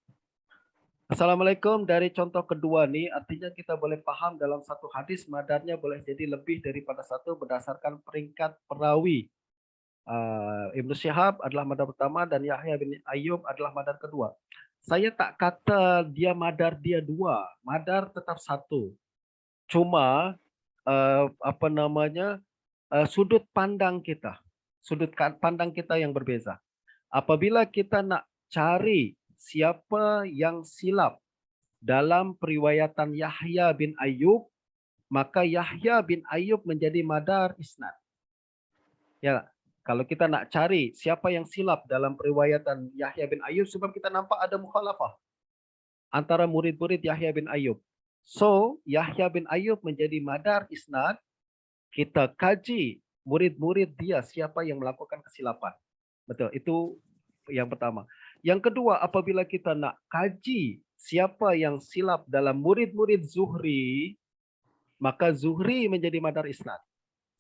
Assalamualaikum. Dari contoh kedua ni, artinya kita boleh faham dalam satu hadis madarnya boleh jadi lebih daripada satu berdasarkan peringkat perawi. Ibn Syihab adalah madar pertama dan Yahya bin Ayyub adalah madar kedua. Saya tak kata dia madar dia dua, madar tetap satu. Cuma sudut pandang kita yang berbeza. Apabila kita nak cari siapa yang silap dalam periwayatan Yahya bin Ayyub, maka Yahya bin Ayyub menjadi madar isnad. Ya, kalau kita nak cari siapa yang silap dalam periwayatan Yahya bin Ayyub, sebab kita nampak ada mukhalafah antara murid-murid Yahya bin Ayyub. So, Yahya bin Ayyub menjadi madar isnad. Kita kaji murid-murid dia siapa yang melakukan kesilapan. Betul, itu yang pertama. Yang kedua, apabila kita nak kaji siapa yang silap dalam murid-murid Zuhri, maka Zuhri menjadi madar isnad.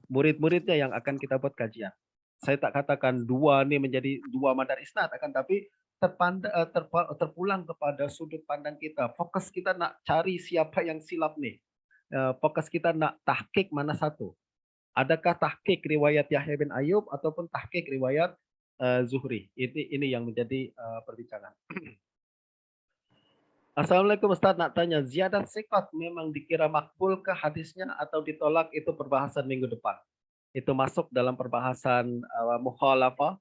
Murid-muridnya yang akan kita buat kajian. Saya tak katakan dua ni menjadi dua madar isnad, akan tapi terpulang kepada sudut pandang kita. Fokus kita nak cari siapa yang silap ni. Fokus kita nak tahqiq mana satu. Adakah tahqiq riwayat Yahya bin Ayyub ataupun tahqiq riwayat Zuhri. Ini yang menjadi perbincangan. Assalamualaikum Ustaz, nak tanya, ziyadat siqat memang dikira makbul ke hadisnya atau ditolak? Itu perbahasan minggu depan. Itu masuk dalam perbahasan mukhalafah.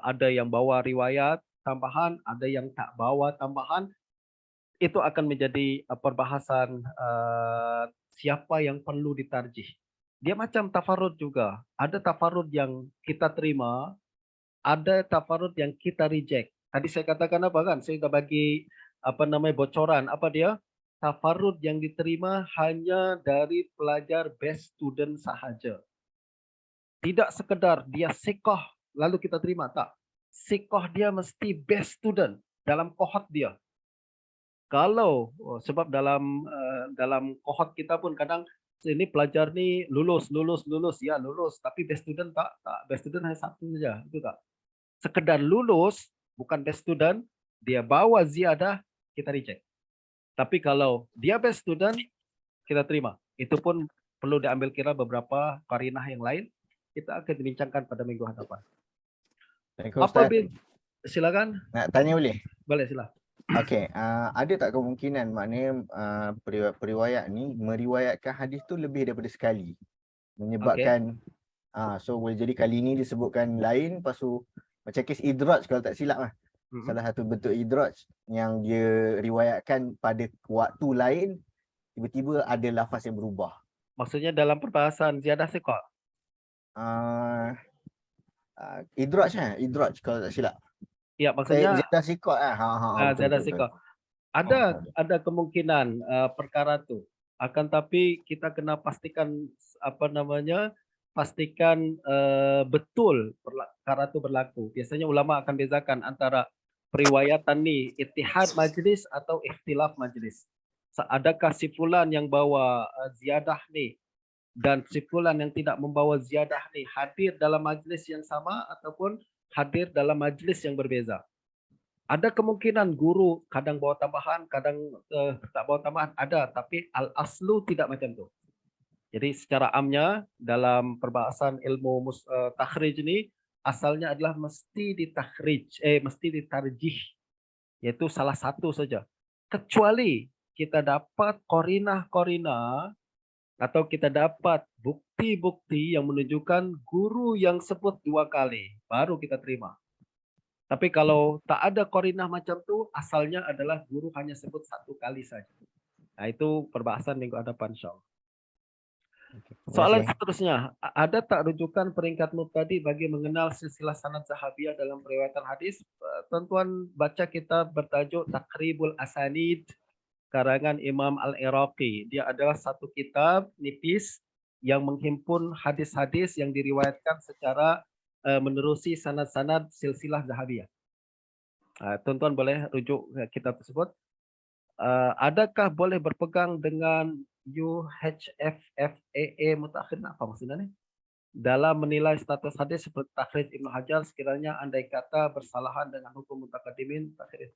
Ada yang bawa riwayat tambahan, ada yang tak bawa tambahan. Itu akan menjadi perbahasan siapa yang perlu ditarjih. Dia macam tafarud juga. Ada tafarud yang kita terima, ada tafarud yang kita reject. Tadi saya katakan apa kan? Saya sudah bagi bocoran. Apa dia? Tafarud yang diterima hanya dari pelajar best student sahaja. Tidak sekedar dia siqah lalu kita terima, tak. Siqah dia mesti best student dalam kohort dia. Kalau sebab dalam kohort kita pun kadang ini pelajar ni lulus ya lulus, tapi best student tak best student hanya satu saja, itu tak. Sekedar lulus bukan best student, dia bawa ziyadah, kita reject. Tapi kalau dia best student, kita terima. Itu pun perlu diambil kira beberapa qarinah yang lain. Kita akan dibincangkan pada minggu hadapan. Silakan. Nak tanya boleh? Boleh, silakan. Okey, ada tak kemungkinan maknanya periwayat ni meriwayatkan hadis tu lebih daripada sekali? Menyebabkan so boleh jadi kali ni disebutkan lain, lepas tu macam kes idraj kalau tak silap lah. Salah satu bentuk idraj yang dia riwayatkan pada waktu lain, tiba-tiba ada lafaz yang berubah. Maksudnya dalam perbahasan ziyadah siqah? Idraj kalau tak silap. Ya, maksudnya ziyadah siqah lah. ziyadah siqah. Ada kemungkinan perkara tu. Akan tapi kita kena pastikan pastikan betul perkara itu berlaku. Biasanya ulama akan bezakan antara periwayatan ni ittihad majlis atau ikhtilaf majlis. Adakah si fulan yang bawa ziyadah ni dan si fulan yang tidak membawa ziyadah ni hadir dalam majlis yang sama ataupun hadir dalam majlis yang berbeza. Ada kemungkinan guru kadang bawa tambahan, kadang tak bawa tambahan, ada, tapi al-aslu tidak macam tu. Jadi secara amnya dalam perbahasan ilmu takhrij ni asalnya adalah mesti mesti ditarjih, yaitu salah satu saja. Kecuali kita dapat korinah-korinah atau kita dapat bukti-bukti yang menunjukkan guru yang sebut 2 kali, baru kita terima. Tapi kalau tak ada korinah macam tu, asalnya adalah guru hanya sebut 1 kali saja. Nah, itu perbahasan minggu hadapan insyaAllah. Soalan seterusnya, ada tak rujukan peringkat mubtadi bagi mengenal silsilah sanad Zahabiyah dalam periwayatan hadis? Tuan-tuan baca kitab bertajuk Taqribul Asanid karangan Imam Al-Iraqi. Dia adalah satu kitab nipis yang menghimpun hadis-hadis yang diriwayatkan secara menerusi sanad-sanad silsilah Zahabiyah. Tuan-tuan boleh rujuk kitab tersebut. Adakah boleh berpegang dengan UHFFAA mutakhir? Apa maksudnya ni? Dalam menilai status hadis seperti takhrij Ibnu Hajar sekiranya andai kata bersalahan dengan hukum mutakadimin takhrij.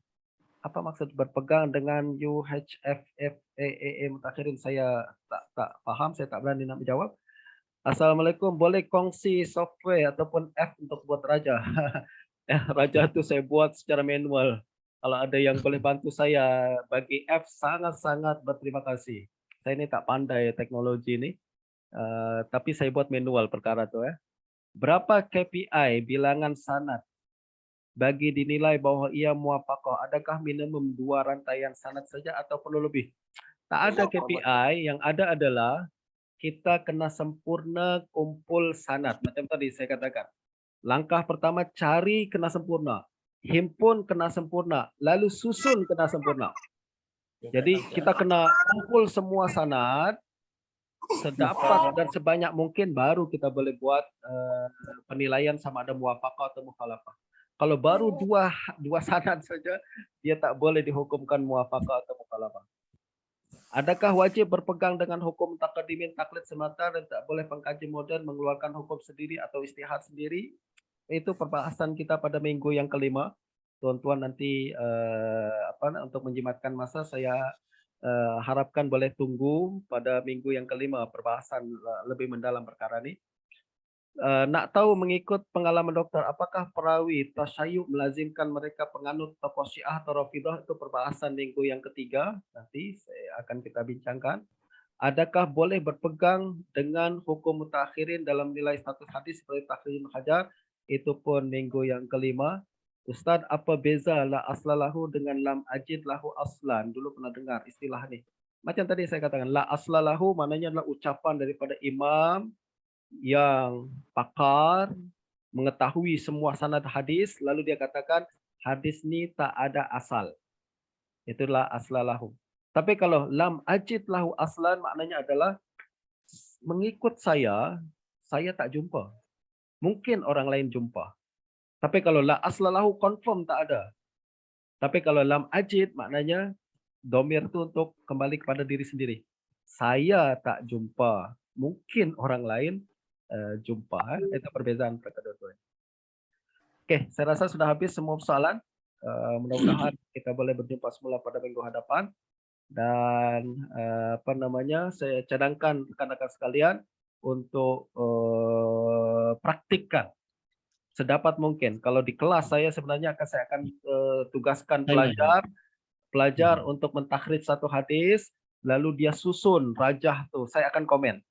Apa maksud berpegang dengan UHFFAA mutakhirin? Saya tak faham, saya tak berani nak menjawab. Assalamualaikum, boleh kongsi software ataupun app untuk buat raja? Raja tu saya buat secara manual. Kalau ada yang boleh bantu saya bagi app, sangat-sangat berterima kasih. Saya ni tak pandai teknologi ni, tapi saya buat manual perkara tu. Berapa KPI bilangan sanad bagi dinilai bahwa ia muwafaqah? Adakah minimum 2 rantaian sanad saja atau perlu lebih? Tak ada KPI, yang ada adalah kita kena sempurna kumpul sanad. Macam tadi saya katakan. Langkah pertama cari kena sempurna. Himpun kena sempurna. Lalu susun kena sempurna. Jadi kita kena kumpul semua sanad sedapat dan sebanyak mungkin baru kita boleh buat penilaian sama ada muwafaqah atau mukhalafah. Kalau baru dua sanad saja, dia tak boleh dihukumkan muwafaqah atau mukhalafah. Adakah wajib berpegang dengan hukum taqdimin taklid semata dan tak boleh pengkaji modern mengeluarkan hukum sendiri atau istihad sendiri? Itu perbahasan kita pada minggu yang kelima. Tuan-tuan nanti untuk menjimatkan masa, saya harapkan boleh tunggu pada minggu yang kelima perbahasan lebih mendalam perkara ini. Nak tahu mengikut pengalaman doktor, apakah perawi tasyayyu melazimkan mereka penganut tokoh Syiah atau Rafidah? Itu perbahasan minggu yang ketiga, nanti akan kita bincangkan. Adakah boleh berpegang dengan hukum mutakhirin dalam nilai status hadis seperti takhrij Ibnu Hajar? Itu pun minggu yang kelima. Ustaz, apa beza la aslalahu dengan lam ajid lahu aslan? Dulu pernah dengar istilah ni. Macam tadi saya katakan, la aslalahu maknanya adalah ucapan daripada imam yang pakar, mengetahui semua sanad hadis, lalu dia katakan hadis ni tak ada asal. Itulah aslalahu. Tapi kalau lam ajid lahu aslan maknanya adalah mengikut saya tak jumpa. Mungkin orang lain jumpa. Tapi kalau la aslalahu confirm tak ada. Tapi kalau lam ajid maknanya domir tu untuk kembali kepada diri sendiri. Saya tak jumpa. Mungkin orang lain jumpa. Itu perbezaan mereka dua-dua. Okey, saya rasa sudah habis semua persoalan. Mudah-mudahan kita boleh berjumpa semula pada minggu hadapan. Dan saya cadangkan rekan-rekan sekalian untuk praktikkan sedapat mungkin. Kalau di kelas saya sebenarnya saya akan tugaskan pelajar untuk mentakhrij satu hadis, lalu dia susun rajah tu. Saya akan komen.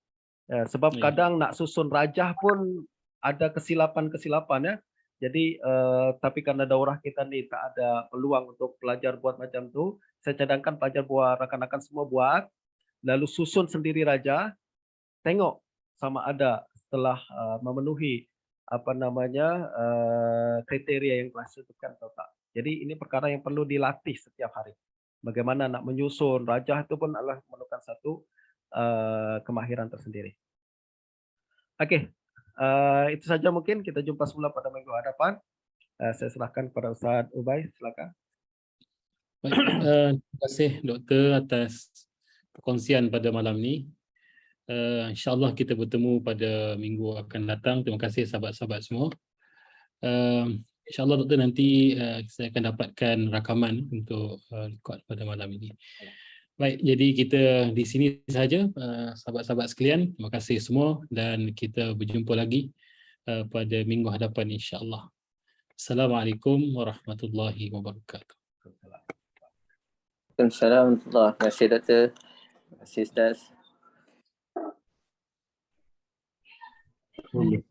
Sebab kadang nak susun rajah pun ada kesilapan-kesilapan ya. Jadi tapi karena daurah kita ni tak ada peluang untuk pelajar buat macam tu, saya cadangkan pelajar buat, rakan-rakan semua buat, lalu susun sendiri rajah, tengok sama ada setelah memenuhi kriteria yang telah disebutkan atau tak. Jadi ini perkara yang perlu dilatih setiap hari. Bagaimana nak menyusun rajah itu pun adalah memerlukan satu kemahiran tersendiri. Okey, itu saja mungkin. Kita jumpa semula pada minggu hadapan. Saya serahkan kepada Ustaz Ubay, silakan. Baik, terima kasih Doktor atas perkongsian pada malam ni. InsyaAllah kita bertemu pada minggu akan datang. Terima kasih sahabat-sahabat semua. InsyaAllah Doktor nanti saya akan dapatkan rakaman untuk record pada malam ini. Baik, jadi kita di sini sahaja sahabat-sahabat sekalian. Terima kasih semua dan kita berjumpa lagi pada minggu hadapan insyaAllah. Assalamualaikum warahmatullahi wabarakatuh. Waalaikumsalam warahmatullahi wabarakatuh. Terima kasih Doktor. Terima kasih Ustaz. Boleh.